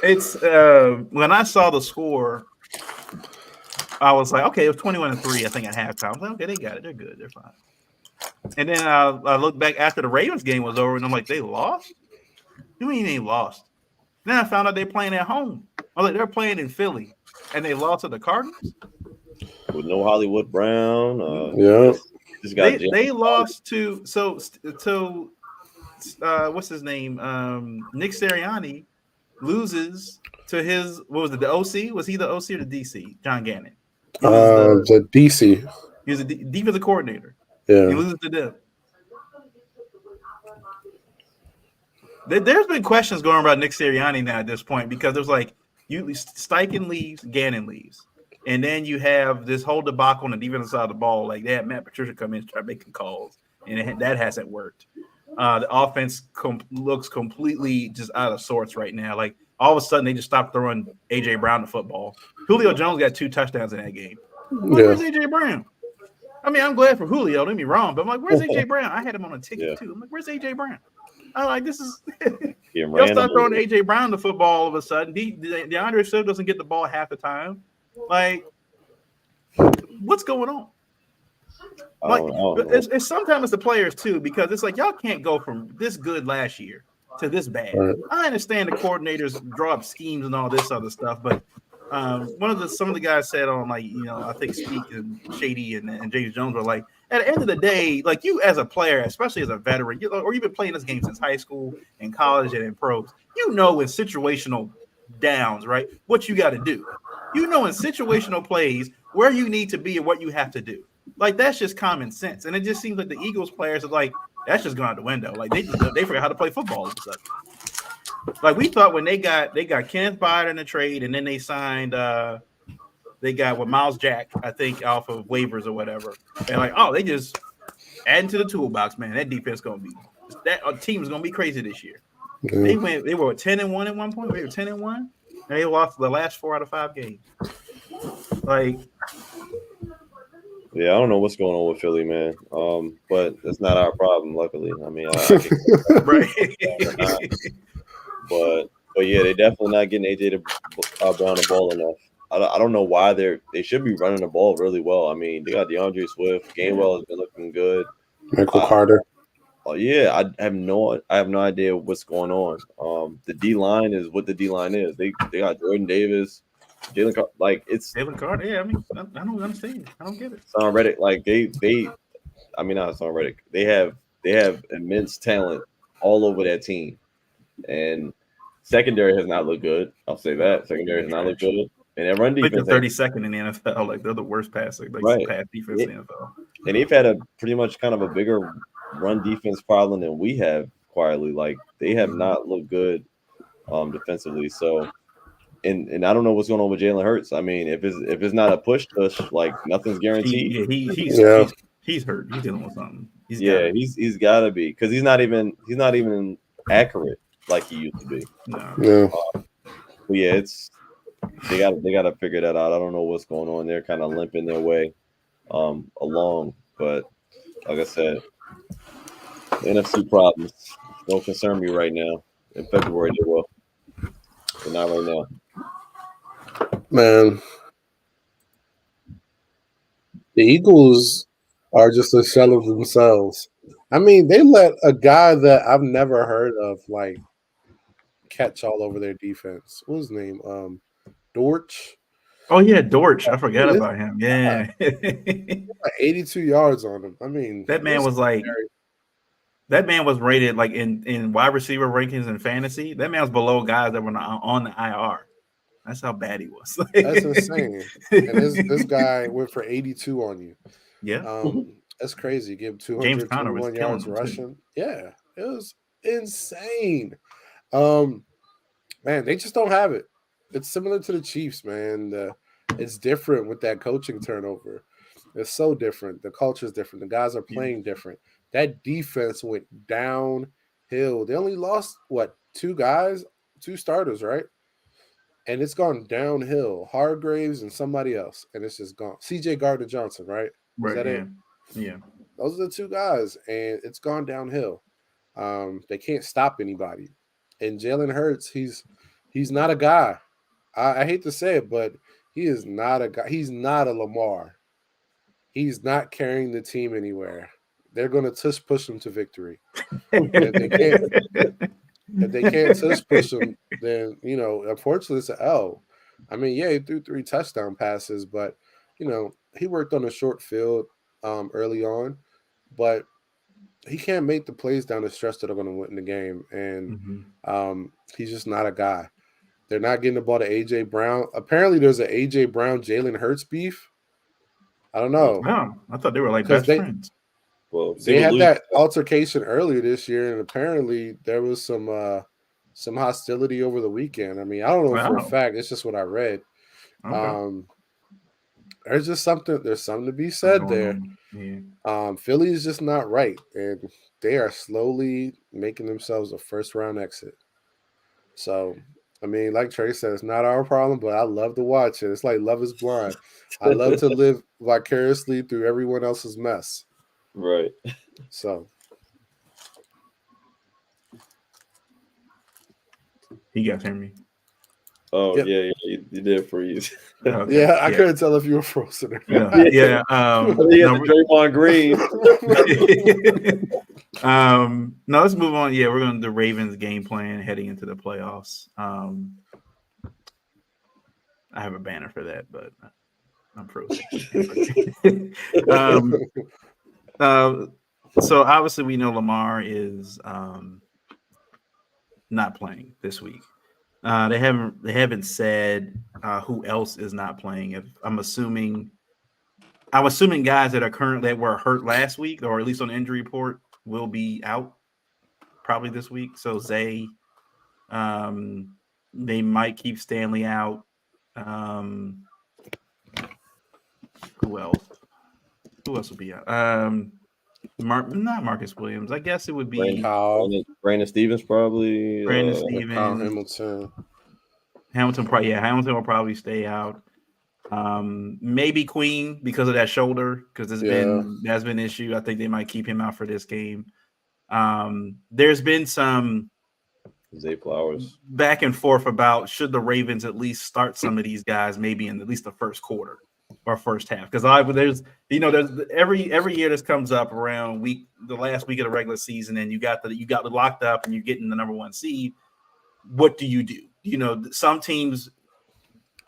it's when I saw the score, I was like, okay, it was 21-3, I think, at halftime. I was like, okay, they got it. They're good. They're fine. And then I looked back after the Ravens game was over, and I'm like, they lost? What do you mean they lost? Then I found out they're playing at home. I was like, they're playing in Philly, and they lost to the Cardinals? With no Hollywood Brown. They lost to what's his name? Nick Sirianni loses to his, what was it, the OC? Was he the OC or the DC? John Gannon. The DC. He was a defensive coordinator. Yeah. He loses to them. There's been questions going about Nick Sirianni now at this point, because there's like, Steichen leaves, Gannon leaves. And then you have this whole debacle on the defensive side of the ball. Like, they had Matt Patricia come in and start making calls, and that hasn't worked. The offense looks completely just out of sorts right now. Like, all of a sudden, they just stopped throwing A.J. Brown the football. Julio Jones got 2 touchdowns in that game. Where's A.J. Brown? I mean, I'm glad for Julio, don't get me wrong, but I'm like, where's A.J. Brown? I had him on a ticket, too. I'm like, where's A.J. Brown? I'm like, this is – y'all start throwing A.J. Brown the football all of a sudden. DeAndre Swift doesn't get the ball half the time. Like, what's going on? Like, it's sometimes it's the players too, because it's like, y'all can't go from this good last year to this bad. Right. I understand the coordinators draw up schemes and all this other stuff, but some of the guys said on, like, I think Speak and Shady and James Jones were like, at the end of the day, like, you as a player, especially as a veteran, or you've been playing this game since high school and college and in pros, in situational downs, right, what you got to do. In situational plays where you need to be and what you have to do. Like, that's just common sense. And it just seems like the Eagles players are like, that's just gone out the window. Like, they forgot how to play football all of a sudden. Like, we thought when they got Kenneth Byard in the trade, and then they signed they got Miles Jack, I think, off of waivers or whatever. And like, oh, they just adding to the toolbox, man. That defense team is gonna be crazy this year. Mm-hmm. They were 10-1 at one point. They were 10-1, and they lost the last 4 out of 5 games. Like, Yeah, I don't know what's going on with Philly, man. But it's not our problem, luckily. I mean, I can Right. but yeah, they definitely not getting AJ Brown the ball enough. I don't know why they should be running the ball really well. I mean, they got DeAndre Swift, Gainwell has been looking good. Michael Carter. Oh yeah, I have no idea what's going on. The D line is what the D line is. They got Jordan Davis, like it's Jalen Carter. Yeah, I mean, I don't understand. I don't get it. Son Reddick. Like I mean not Son Reddick. They have immense talent all over that team, and secondary has not looked good. I'll say that secondary has not looked good, and that run Like defense the 32nd in the NFL. Like they're the worst pass right. pass defense in the NFL. And they've had a pretty much kind of a bigger run defense problem than we have quietly. Like they have not looked good defensively. So and I don't know what's going on with Jalen Hurts. I mean, if it's not a push, like nothing's guaranteed. He's hurt. He's dealing with something. He's got to be because he's not even accurate like he used to be. No. Yeah. But yeah, it's they got to figure that out. I don't know what's going on. They're kind of limping their way along, but like I said, the NFC problems don't concern me right now. In February they will, but not right now. Man, the Eagles are just a shell of themselves. I mean, they let a guy that I've never heard of like catch all over their defense. What was his name? Dortch. Oh yeah, Dortch. I forgot about him. Yeah. 82 yards on him. I mean, that man was like that man was rated like in wide receiver rankings in fantasy. That man was below guys that were on the IR. That's how bad he was. That's insane. And this guy went for 82 on you. Yeah. That's crazy. Give 221 yards rushing. Yeah, it was insane. Man, they just don't have it. It's similar to the Chiefs, man. It's different with that coaching turnover. It's so different. The culture is different. The guys are playing different. That defense went downhill. They only lost, two starters, right? And it's gone downhill. Hargraves and somebody else. And it's just gone. C.J. Gardner-Johnson, right? Right. Is that it? Yeah. Those are the two guys. And it's gone downhill. They can't stop anybody. And Jalen Hurts, he's not a guy. I hate to say it, but he is not a guy. He's not a Lamar. He's not carrying the team anywhere. They're going to tush push him to victory. If they can't tush push him, then, unfortunately, it's an L. I mean, yeah, he threw 3 touchdown passes, but, he worked on a short field early on, but he can't make the plays down the stretch that are going to win the game. And he's just not a guy. They're not getting the ball to A.J. Brown. Apparently, there's an A.J. Brown, Jalen Hurts beef. I don't know. Wow, I thought they were like best friends. Well, they had that altercation earlier this year, and apparently there was some hostility over the weekend. I mean, I don't know for a fact. It's just what I read. Okay. There's something to be said there. Yeah. Philly is just not right, and they are slowly making themselves a first-round exit. So, I mean, like Trey said, it's not our problem, but I love to watch it. It's like Love is Blind. I love to live vicariously through everyone else's mess. Right. So. You guys hear me? Oh, yep. Yeah, you did freeze. Okay. Yeah, I couldn't tell if you were frozen or not. Yeah. Draymond Green. No, let's move on. Yeah, we're going to the Ravens game plan heading into the playoffs. I have a banner for that, but I'm frozen. So obviously we know Lamar is not playing this week. They haven't said who else is not playing. I'm assuming guys that were hurt last week, or at least on the injury report, will be out probably this week. So Zay, they might keep Stanley out. Who else? Who else will be out? Not Marcus Williams. I guess it would be Brandon Stevens probably. Brandon Stevens. Hamilton. Hamilton will probably stay out. Maybe Queen because of that shoulder, because that's been an issue. I think they might keep him out for this game. There's been some Zay Flowers back and forth about should the Ravens at least start some of these guys maybe in at least the first quarter or first half, because there's every year this comes up around the last week of the regular season, and you got the locked up and you're getting the number 1 seed. What do? Some teams,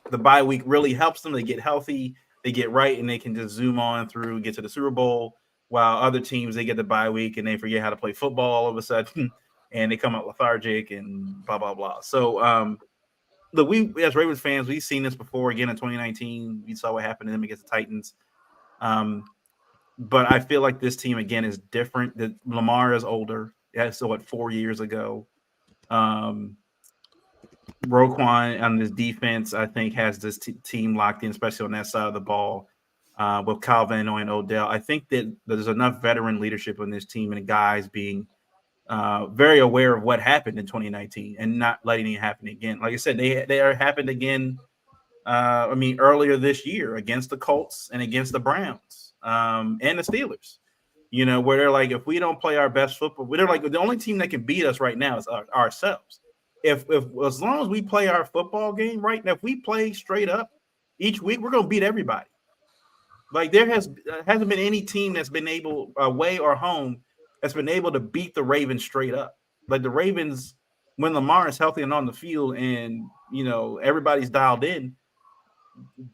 the bye week really helps them. They get healthy, they get right, and they can just zoom on through, get to the Super Bowl. While other teams, they get the bye week and they forget how to play football all of a sudden, and they come out lethargic and blah blah blah. So, look, we as Ravens fans, we've seen this before. Again in 2019, we saw what happened to them against the Titans. But I feel like this team again is different. That Lamar is older. Yeah, so 4 years ago. Roquan on this defense, I think, has this team locked in, especially on that side of the ball. With Kyle Van Noy and Odell, I think that there's enough veteran leadership on this team and guys being very aware of what happened in 2019 and not letting it happen again. Like I said, they are happened again. Earlier this year against the Colts and against the Browns and the Steelers. Where they're like, if we don't play our best football, they're like the only team that can beat us right now is ourselves. If as long as we play our football game right now, if we play straight up each week, we're going to beat everybody. Like there hasn't been any team that's been able, away or home, that's been able to beat the Ravens straight up. Like the Ravens, when Lamar is healthy and on the field, and everybody's dialed in,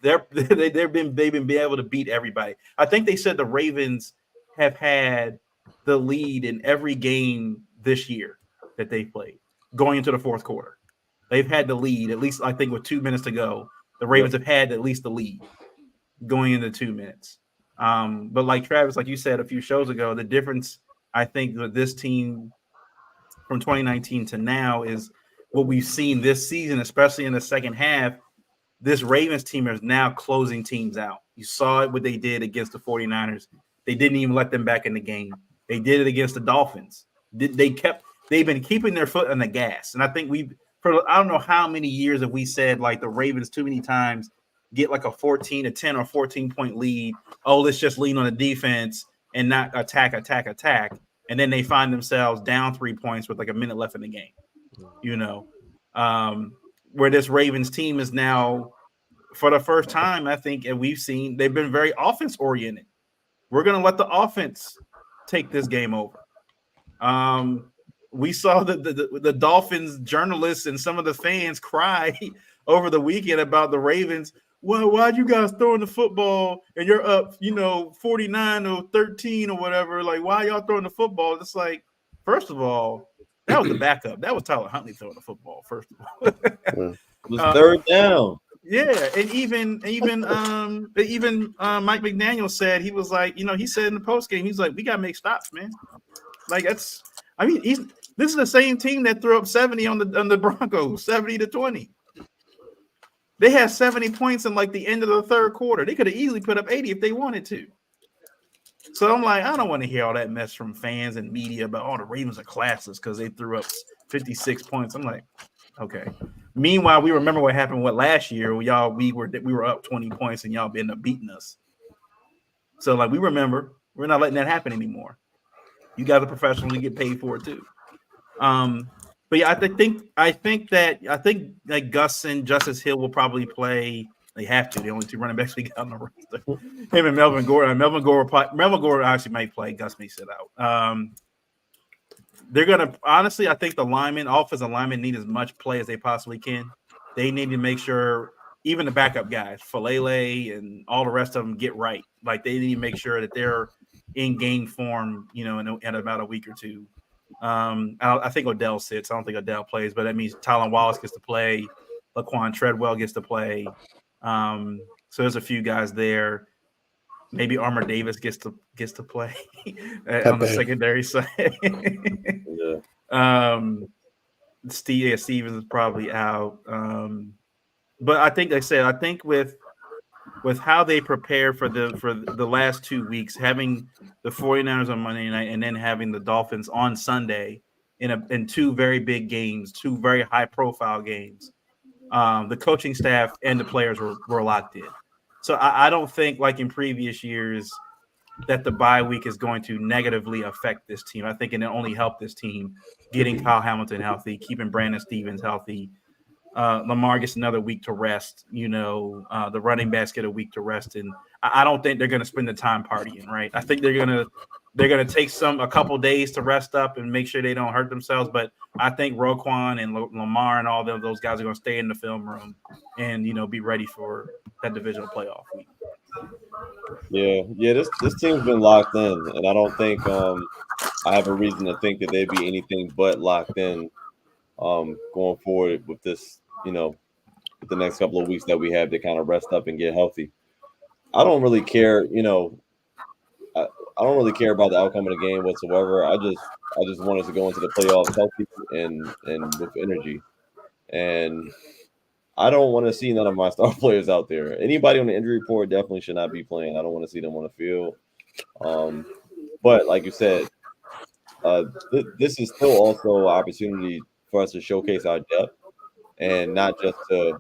they've been able to beat everybody. I think they said the Ravens have had the lead in every game this year that they played going into the fourth quarter. They've had the lead, at least I think with 2 minutes to go. The Ravens have had at least the lead going into 2 minutes. But like Travis, like you said a few shows ago, the difference I think with this team from 2019 to now is what we've seen this season, especially in the second half. This Ravens team is now closing teams out. You saw it what they did against the 49ers. They didn't even let them back in the game. They did it against the Dolphins. They've been keeping their foot on the gas. And I think I don't know how many years have we said like the Ravens too many times get like a 14, a 10 or 14 point lead. Oh, let's just lean on the defense and not attack. And then they find themselves down 3 points with like a minute left in the game, where this Ravens team is now, for the first time, I think, and we've seen, they've been very offense oriented. We're going to let the offense take this game over. We saw the Dolphins journalists and some of the fans cry over the weekend about the Ravens. Well, why'd you guys throwing the football and you're up, 49 or 13 or whatever? Like, why y'all throwing the football? It's like, first of all, that was the backup. That was Tyler Huntley throwing the football, first of all. It was third down. Yeah, and even Mike McDaniel said, he was like, he said in the post game, he's like, we gotta make stops, man. Like this is the same team that threw up 70 on the Broncos, 70-20. They had 70 points in like the end of the third quarter. They could have easily put up 80 if they wanted to. So I'm like, I don't want to hear all that mess from fans and media about the Ravens are classless because they threw up 56 points. I'm like, okay. Meanwhile, we remember what happened last year. We were up 20 points and y'all ended up beating us. So like we remember, we're not letting that happen anymore. You guys are professionals, you get paid for it too. But yeah, I think that Gus and Justice Hill will probably play. They have to. The only two running backs we got on the roster. Him and Melvin Gordon. Melvin Gordon actually might play. Gus may sit out. They're gonna honestly. I think the offensive linemen need as much play as they possibly can. They need to make sure even the backup guys, Falele and all the rest of them, get right. Like they need to make sure that they're in game form. In about a week or two. I think Odell sits. I don't think Odell plays, but that means Tylan Wallace gets to play. Laquan Treadwell gets to play. So there's a few guys there. Maybe Armour Davis gets to play on the secondary side. Yeah. Stevens is probably out. But I think with how they prepare for the last 2 weeks, having the 49ers on Monday night and then having the Dolphins on Sunday in two very big games, two very high profile games, the coaching staff and the players were locked in. So I don't think like in previous years that the bye week is going to negatively affect this team. I think it only help this team getting Kyle Hamilton healthy, keeping Brandon Stevens healthy. Lamar gets another week to rest. The running backs get a week to rest, and I don't think they're going to spend the time partying. Right? I think they're gonna take a couple days to rest up and make sure they don't hurt themselves. But I think Roquan and Lamar and all those guys are going to stay in the film room and be ready for that divisional playoff week. Yeah. This team's been locked in, and I don't think I have a reason to think that they'd be anything but locked in going forward with this. With the next couple of weeks that we have to kind of rest up and get healthy. I don't really care. I don't really care about the outcome of the game whatsoever. I just want us to go into the playoffs healthy and with energy. And I don't want to see none of my star players out there. Anybody on the injury report definitely should not be playing. I don't want to see them on the field. But like you said, this is still also an opportunity for us to showcase our depth and not just to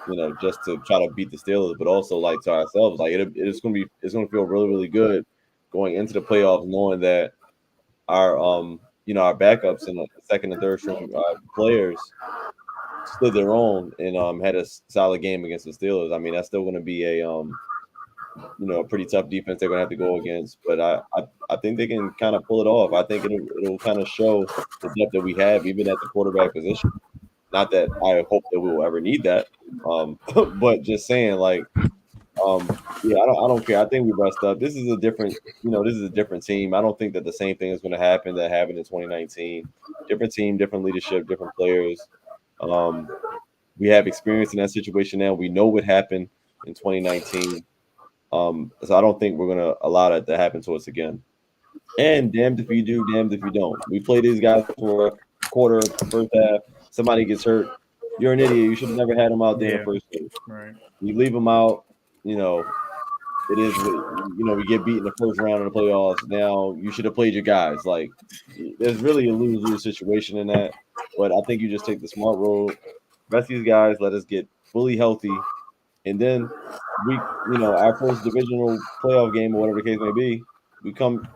try to beat the Steelers, but also like to ourselves. Like it's gonna feel really really good going into the playoffs, knowing that our backups and the second and third string players stood their own and had a solid game against the Steelers. I mean, that's still going to be a pretty tough defense they're going to have to go against. But I think they can kind of pull it off. I think it'll kind of show the depth that we have, even at the quarterback position. Not that I hope that we will ever need that, but just saying, like, yeah, I don't care. I think we rest up. This is a different team. I don't think that the same thing is going to happen that happened in 2019. Different team, different leadership, different players. Um, we have experience in that situation now. We know what happened in 2019. So I don't think we're going to allow that to happen to us again. And damned if you do, damned if you don't. We play these guys for a quarter, first half. Somebody gets hurt. You're an idiot. You should have never had them out there in the first place. Right. You leave them out. It is. We get beat in the first round of the playoffs. Now you should have played your guys. Like, there's really a lose-lose situation in that. But I think you just take the smart road. Rest these guys. Let us get fully healthy, and then our first divisional playoff game or whatever the case may be, we come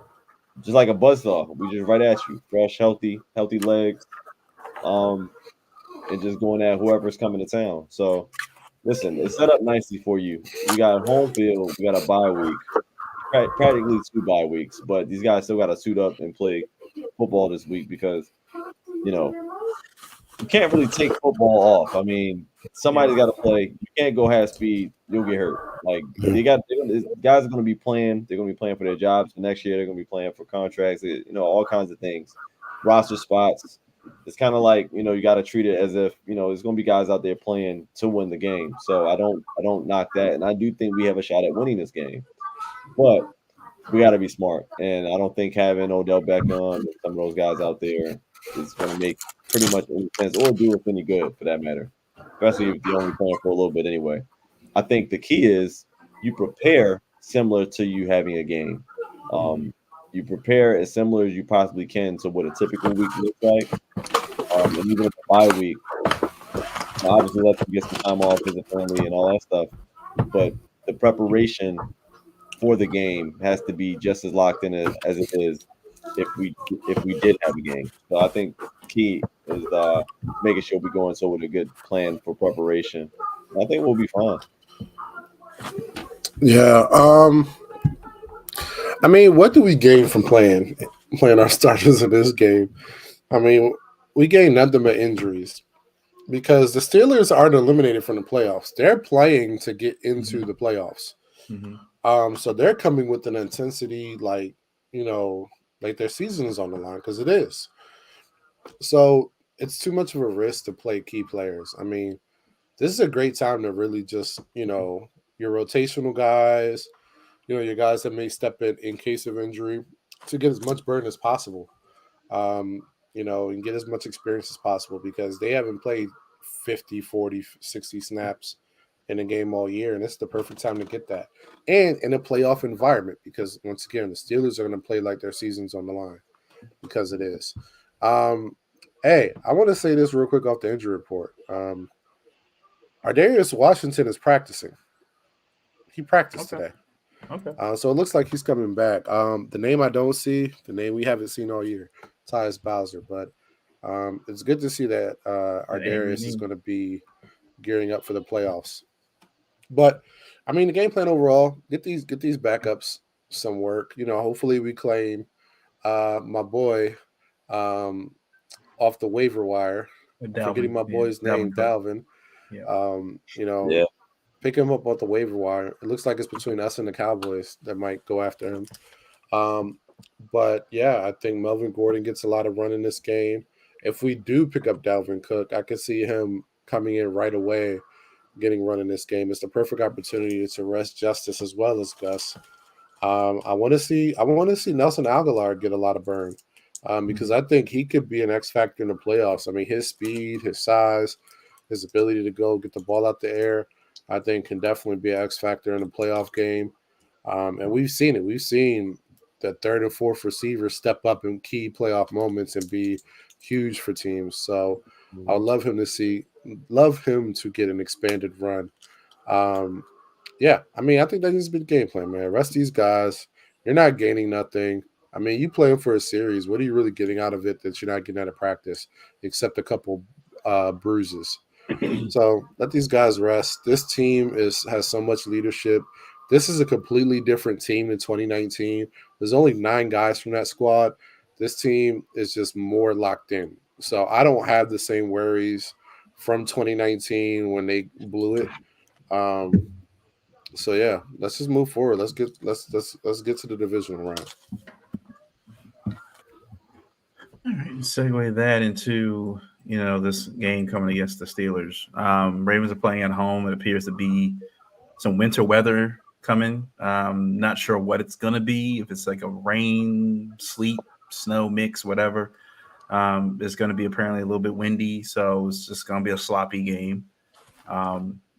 just like a buzzsaw. We just right at you, fresh, healthy legs, and just going at whoever's coming to town. So, listen, it's set up nicely for you. We got home field. We got a bye week, practically 2 bye weeks, but these guys still got to suit up and play football this week because you know you can't really take football off. I mean, somebody's got to play. You can't go half speed. You'll get hurt. Like guys are going to be playing. They're going to be playing for their jobs for next year. They're going to be playing for contracts. All kinds of things, roster spots. It's kind of like you got to treat it as if there's going to be guys out there playing to win the game. So I don't knock that, and I do think we have a shot at winning this game, but we got to be smart. And I don't think having Odell Beckham and some of those guys out there is going to make pretty much any sense or do us any good for that matter, especially if you're only playing for a little bit anyway. I think the key is you prepare similar to you having a game. You prepare as similar as you possibly can to what a typical week looks like. And even if a bye week, obviously let them get some time off as a family and all that stuff. But the preparation for the game has to be just as locked in as it is if we did have a game. So I think key is making sure we go into with a good plan for preparation. I think we'll be fine. Yeah. I mean, what do we gain from playing our starters in this game? I mean, we gain nothing but injuries because the Steelers aren't eliminated from the playoffs. They're playing to get into the playoffs. So they're coming with an intensity like their season is on the line because it is. So it's too much of a risk to play key players. I mean, this is a great time to really just, your rotational guys, your guys that may step in case of injury to get as much burn as possible, and get as much experience as possible because they haven't played 50, 40, 60 snaps in a game all year. And it's the perfect time to get that. And in a playoff environment because, once again, the Steelers are going to play like their season's on the line because it is. Hey, I want to say this real quick off the injury report. Ardarius Washington is practicing. He practiced Okay. today. Okay. So it looks like he's coming back. The name I don't see, the name we haven't seen all year, Tyus Bowser. But it's good to see that our The angry Darius is knee. going to be gearing up for the playoffs. But I mean, the game plan overall, get these backups some work. Hopefully we claim my boy um, off the waiver wire. With I'm forgetting Dalvin. my Yeah. boy's Dalvin name, Cook. Dalvin. Yeah. Yeah. Pick him up off the waiver wire. It looks like it's between us and the Cowboys that might go after him. But yeah, I think Melvin Gordon gets a lot of run in this game. If we do pick up Dalvin Cook, I could see him coming in right away, getting run in this game. It's the perfect opportunity to rest Justice as well as Gus. I want to see Nelson Aguilar get a lot of burn because I think he could be an X factor in the playoffs. I mean, his speed, his size, his ability to go get the ball out the air, I think can definitely be an X factor in a playoff game. And we've seen it. We've seen the third and fourth receivers step up in key playoff moments and be huge for teams. So I would love him to get an expanded run. Um, yeah, I mean, I think that needs to be the game plan, man. Rest these guys. You're not gaining nothing. I mean, you playing for a series. What are you really getting out of it that you're not getting out of practice, except a couple bruises? So let these guys rest. This team has so much leadership. This is a completely different team than 2019. There's only 9 guys from that squad. This team is just more locked in. So I don't have the same worries from 2019 when they blew it. So yeah, let's just move forward. Let's get to the divisional round. All right. Segue that into this game coming against the Steelers. Ravens are playing at home. It appears to be some winter weather coming. Not sure what it's gonna be. If it's like a rain, sleet, snow mix, whatever. It's going to be apparently a little bit windy, so it's just going to be a sloppy game.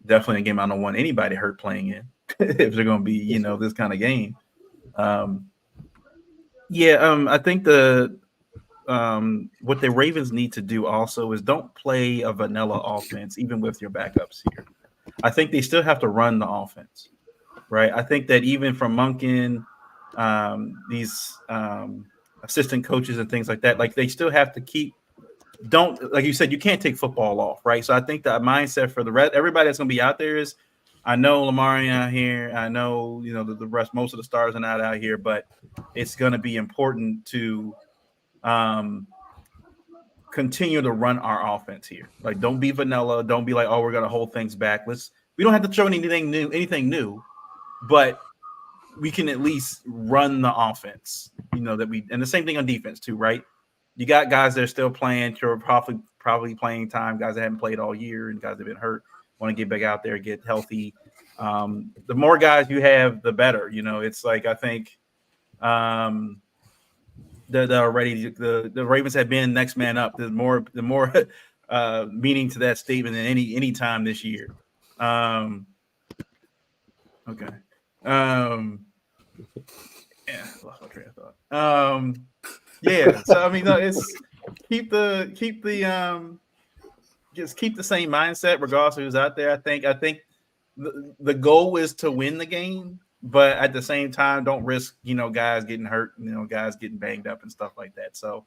Definitely a game I don't want anybody hurt playing in if they're going to be, this kind of game. I think what the Ravens need to do also is don't play a vanilla offense, even with your backups here. I think they still have to run the offense, right? I think that even from Monken, these assistant coaches and things like that, like they still have to don't, like you said, you can't take football off, right? So I think the mindset for the rest, everybody that's going to be out there is, I know Lamar ain't out here. I know, the rest, most of the stars are not out here, but it's going to be important to continue to run our offense here. Like, don't be vanilla. Don't be like, oh, we're going to hold things back. We don't have to show anything new, but we can at least run the offense, and the same thing on defense too, right? You got guys that are still playing, probably playing time, guys that haven't played all year and guys that have been hurt, want to get back out there, get healthy. The more guys you have, the better. It's like, I think the Ravens have been next man up. The more meaning to that statement than any time this year. Okay. Yeah, lost my train of thought. Yeah. So I mean, no, it's keep the just keep the same mindset regardless of who's out there. I think the goal is to win the game, but at the same time, don't risk guys getting hurt, guys getting banged up and stuff like that. So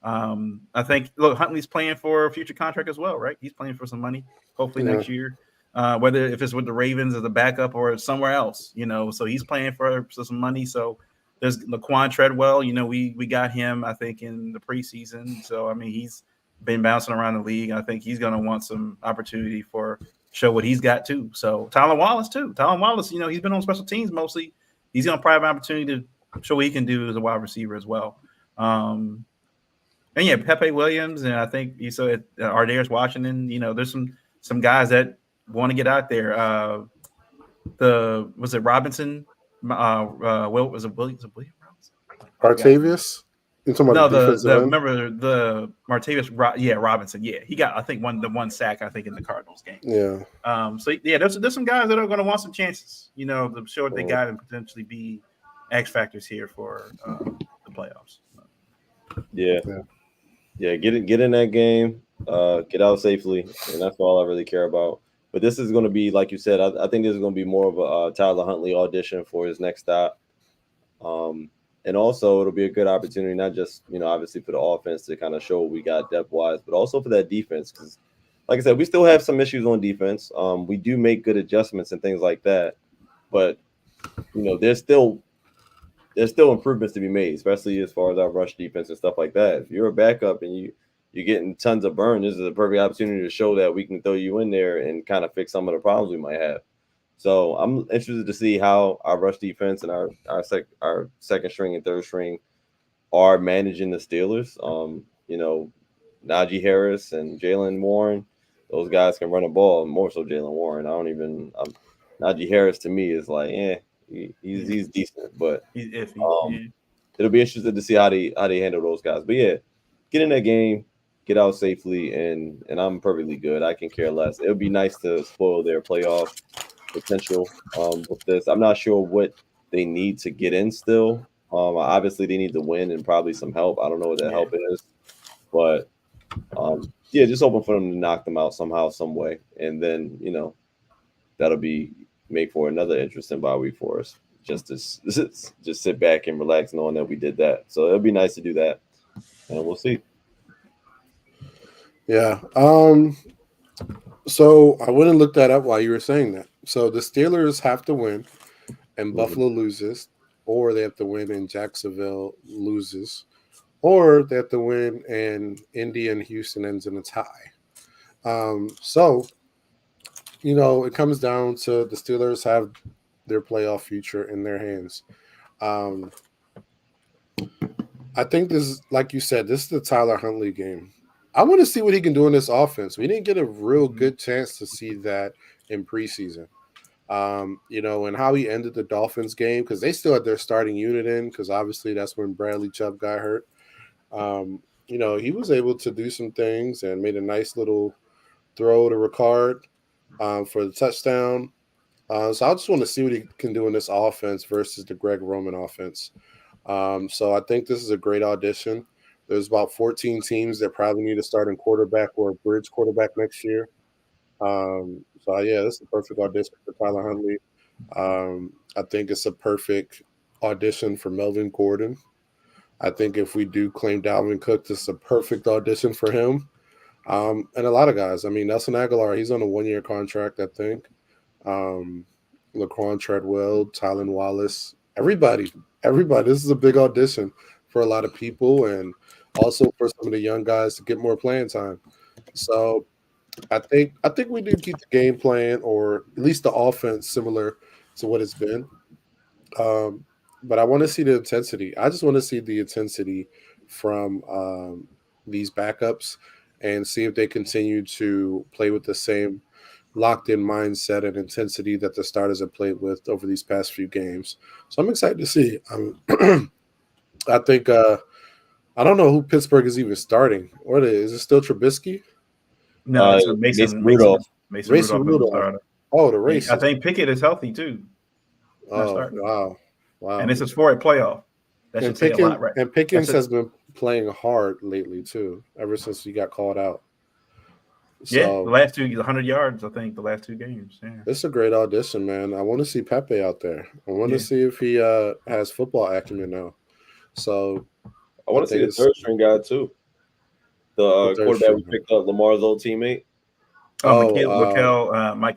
I think Huntley's playing for a future contract as well, right? He's playing for some money, hopefully next year. Whether if it's with the Ravens as a backup or somewhere else, so he's playing for some money. So there's Laquan Treadwell, we got him, I think, in the preseason. So I mean, he's been bouncing around the league. I think he's going to want some opportunity for show what he's got too. So Tylan Wallace too. Tylan Wallace, he's been on special teams mostly. He's going to probably have an opportunity to show what he can do as a wide receiver as well. And yeah, Pepe Williams, and I think you saw Ardarius Washington. There's some guys that want to get out there. Was it Robinson? Was it William Robinson? Artavius? You're talking about the defensive end? Remember the Martavius? Robinson. Yeah, he got, I think, one sack, I think, in the Cardinals game. Yeah. So yeah, there's some guys that are going to want some chances, to show what they got and potentially be X factors here for the playoffs. Yeah. Get in that game, get out safely, and that's all I really care about. But this is going to be, like you said, I think this is going to be more of a Tyler Huntley audition for his next stop. And also it'll be a good opportunity, not just, obviously for the offense to kind of show what we got depth wise, but also for that defense. Because like I said, we still have some issues on defense. We do make good adjustments and things like that, but there's still improvements to be made, especially as far as our rush defense and stuff like that. If you're a backup and you're getting tons of burn, this is a perfect opportunity to show that we can throw you in there and kind of fix some of the problems we might have. So I'm interested to see how our rush defense and our second string and third string are managing the Steelers. Najee Harris and Jalen Warren, those guys can run a ball. More so Jalen Warren. Najee Harris to me is like, he's decent, but he's iffy. It'll be interesting to see how they handle those guys. But yeah, get in that game, get out safely, and I'm perfectly good. I can care less. It would be nice to spoil their playoff potential with this. I'm not sure what they need to get in still. Obviously they need to win and probably some help. I don't know what that help is, but just hoping for them to knock them out somehow, some way, and then that'll make for another interesting bye week for us. Just sit back and relax, knowing that we did that. So it'll be nice to do that, and we'll see. Yeah. So I went and looked that up while you were saying that. So the Steelers have to win and Buffalo loses, or they have to win and Jacksonville loses, or they have to win and Indy and Houston ends in a tie. So it comes down to the Steelers have their playoff future in their hands. I think this is, like you said, this is the Tyler Huntley game. I want to see what he can do in this offense. We didn't get a real good chance to see that in preseason. And how he ended the Dolphins game, because they still had their starting unit in, because obviously that's when Bradley Chubb got hurt. He was able to do some things and made a nice little throw to Ricard for the touchdown. So I just want to see what he can do in this offense versus the Greg Roman offense. So I think this is a great audition. There's about 14 teams that probably need a starting quarterback or a bridge quarterback next year. This is a perfect audition for Tyler Huntley. I think it's a perfect audition for Melvin Gordon. I think if we do claim Dalvin Cook, this is a perfect audition for him. And a lot of guys. I mean, Nelson Aguilar, he's on a 1-year contract, I think. Laquan Treadwell, Tylan Wallace, everybody. This is a big audition for a lot of people, and also for some of the young guys to get more playing time. So I think we do keep the game plan, or at least the offense, similar to what it's been. But I want to see the intensity. I just want to see the intensity from these backups and see if they continue to play with the same locked-in mindset and intensity that the starters have played with over these past few games. So I'm excited to see. I think I don't know who Pittsburgh is even starting. What is it? Still Trubisky? No, it's Mason Rudolph. Mason Rudolph. Oh, the race. I think Pickett is healthy too. Oh, wow. And this is for a playoff. That should say a lot, right? And Pickens has been playing hard lately too, ever since he got called out. So, the last 100 yards, I think, the last 2 games. Yeah. It's a great audition, man. I want to see Pepe out there. I want to see if he has football acumen now. So I want to see the third string guy too. The quarterback we picked up, Lamar's old teammate. Cunningham. Malik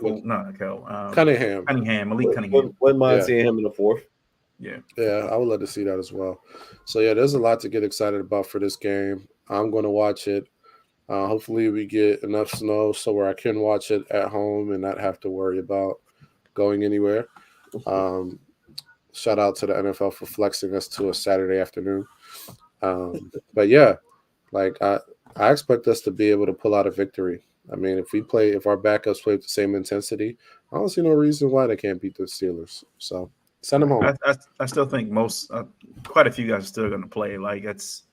Cunningham. Wouldn't mind seeing him in the fourth. Yeah, I would love to see that as well. So there's a lot to get excited about for this game. I'm going to watch it. Hopefully we get enough snow so where I can watch it at home and not have to worry about going anywhere. Shout out to the NFL for flexing us to a Saturday afternoon. But yeah, I expect us to be able to pull out a victory. I mean, if our backups play with the same intensity, I don't see no reason why they can't beat the Steelers. So send them home. I still think quite a few guys are still going to play. Like it's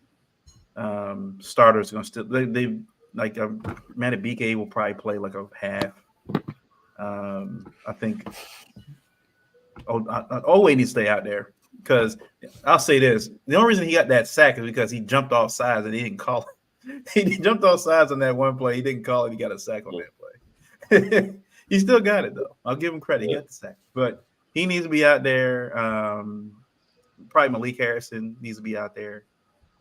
starters are going to still they Manny BK will probably play like a half. I think Oway needs to stay out there because I'll say this: the only reason he got that sack is because he jumped off sides and he didn't call it. He jumped off sides on that one play. He didn't call it. He got a sack on that play. He still got it though. I'll give him credit. He got the sack, but he needs to be out there. Probably Malik Harrison needs to be out there.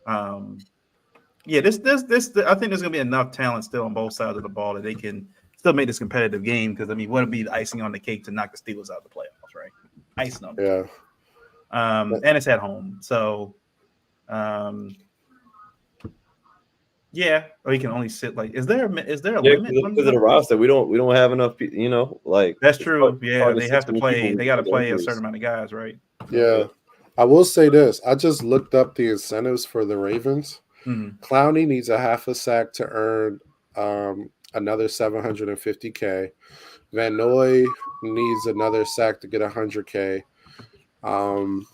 Yeah, this. I think there's gonna be enough talent still on both sides of the ball that they can still make this competitive game. Because I mean, what would be the icing on the cake to knock the Steelers out of the playoffs, right? Icing on the cake. And it's at home, so yeah. Or you can only sit like. Is there a limit? Because of the roster, we don't have enough. Like that's true. Yeah, hard they have to play. They got to play a injuries. certain amount of guys, right? Yeah. I will say this. I just looked up the incentives for the Ravens. Clowney needs a half a sack to earn another $750K. Van Noy needs another sack to get $100K. They're gonna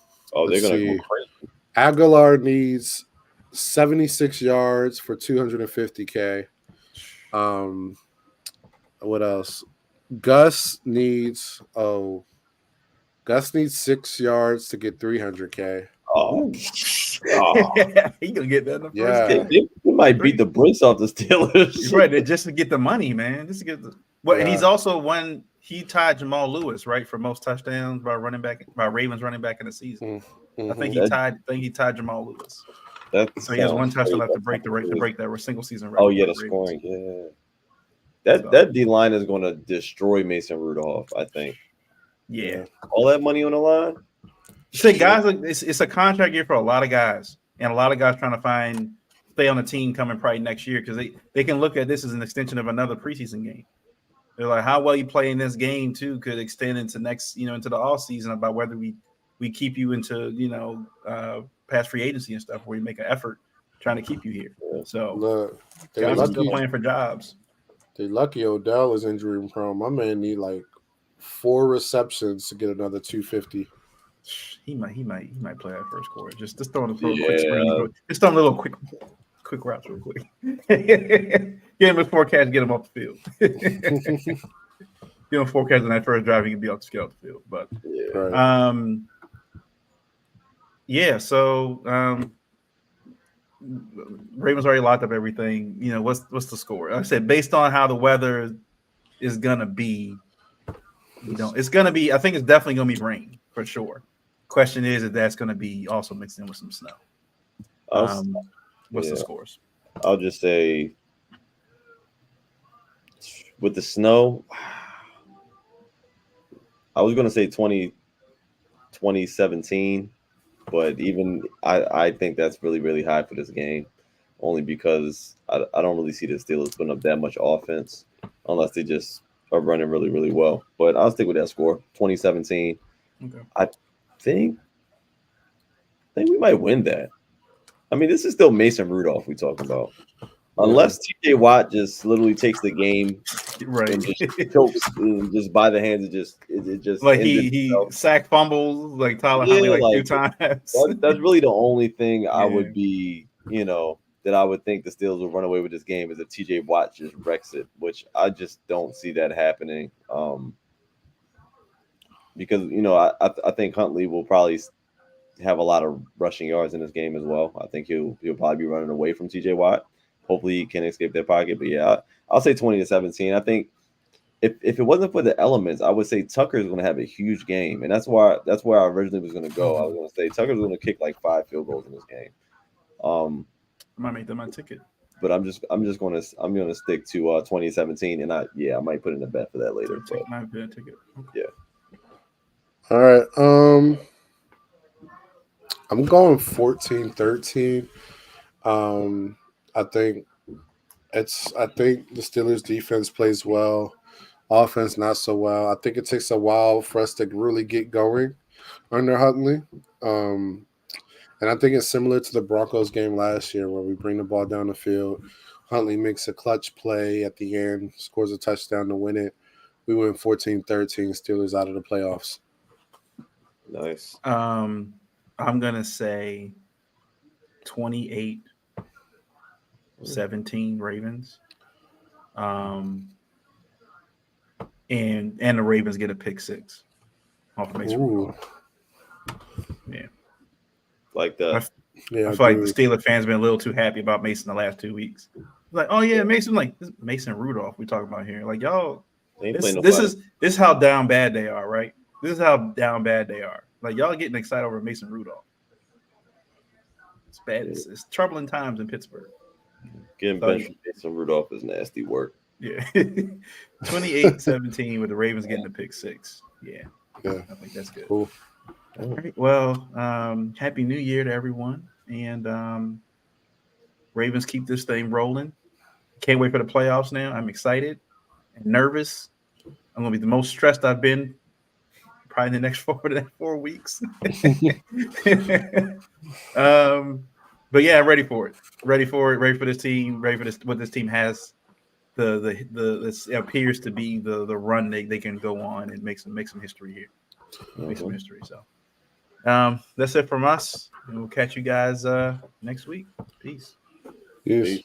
go crazy. Aguilar needs 76 yards for $250K. What else? Gus needs 6 yards to get $300K. He gonna get that in the first game. They might beat the brakes off the Steelers. Right, just to get the money, man. Just to get the and he's also won. He tied Jamal Lewis, right, for most touchdowns by Ravens running back in the season. I think he tied Jamal Lewis. So he has one touchdown left to break that single season record. Oh yeah, the scoring. Yeah. That D line is going to destroy Mason Rudolph, I think. Yeah. All that money on the line. See, guys, it's a contract year for a lot of guys, and a lot of guys trying to stay on the team coming probably next year because they can look at this as an extension of another preseason game. They're like, how well you play in this game too could extend into into the off season about whether we keep you into past free agency and stuff where you make an effort trying to keep you here. So guys are still playing for jobs. They lucky Odell is injury prone. My man need like 4 receptions to get another 250. He might play that first quarter. Just throwing a little quick screen. Just throwing a little quick routes real quick. Get him a forecast, get him off the field. Give him forecast on that first drive, he can be off the field. But so Ravens already locked up everything. What's the score? Like I said, based on how the weather is gonna be, it's gonna be. I think it's definitely gonna be rain for sure. Question is if that's gonna be also mixed in with some snow. What's the scores? I'll just say with the snow, I was gonna say 2017, but even I think that's really, really high for this game, only because I don't really see the Steelers putting up that much offense unless they just are running really, really well. But I'll stick with that score, 2017. Okay. I think we might win that. I mean, this is still Mason Rudolph we're talking about. Unless TJ Watt just literally takes the game and just chokes and just by the hands, it just like he sack fumbles like Tyler Huntley like 2 times. That's really the only thing I would be, that I would think the Steelers will run away with this game is if TJ Watt just wrecks it, which I just don't see that happening. Because I think Huntley will probably have a lot of rushing yards in this game as well. I think he'll probably be running away from TJ Watt. Hopefully he can escape their pocket. But yeah, I'll say 20-17. I think if it wasn't for the elements, I would say Tucker is going to have a huge game, and that's where I originally was going to go. I was going to say Tucker's going to kick like 5 field goals in this game. I might make that my ticket. But I'm going to stick to 2017, and I might put in a bet for that later. Take my bet ticket. Okay. Yeah. All right. I'm going 14-13. I think the Steelers defense plays well, offense not so well. I think it takes a while for us to really get going under Huntley. And I think it's similar to the Broncos game last year where we bring the ball down the field. Huntley makes a clutch play at the end, scores a touchdown to win it. We win 14-13, Steelers out of the playoffs. Nice. I'm going to say 28-17 Ravens. And the Ravens get a pick 6 off of Mason Rudolph. Yeah. Like that. I feel like the Steelers fans been a little too happy about Mason the last 2 weeks. Like, oh yeah, Mason Rudolph we talking about here. Like, y'all They ain't This, playing this nobody. is how down bad they are, right? This is how down bad they are. Like y'all getting excited over Mason Rudolph. It's bad. It's troubling times in Pittsburgh. Getting So, benched from Mason Rudolph is nasty work. yeah. 28-17 with the Ravens getting the pick 6. Yeah. I think that's good. Cool. All right. Well, Happy New Year to everyone. And Ravens keep this thing rolling. Can't wait for the playoffs now. I'm excited and nervous. I'm going to be the most stressed I've been probably in the next 4 weeks. But yeah, I'm ready for it. Ready for this team. Ready for this. What this team has. This appears to be the run they can go on and make some history here. Make some history. So that's it from us. And we'll catch you guys next week. Peace. Yes. Peace.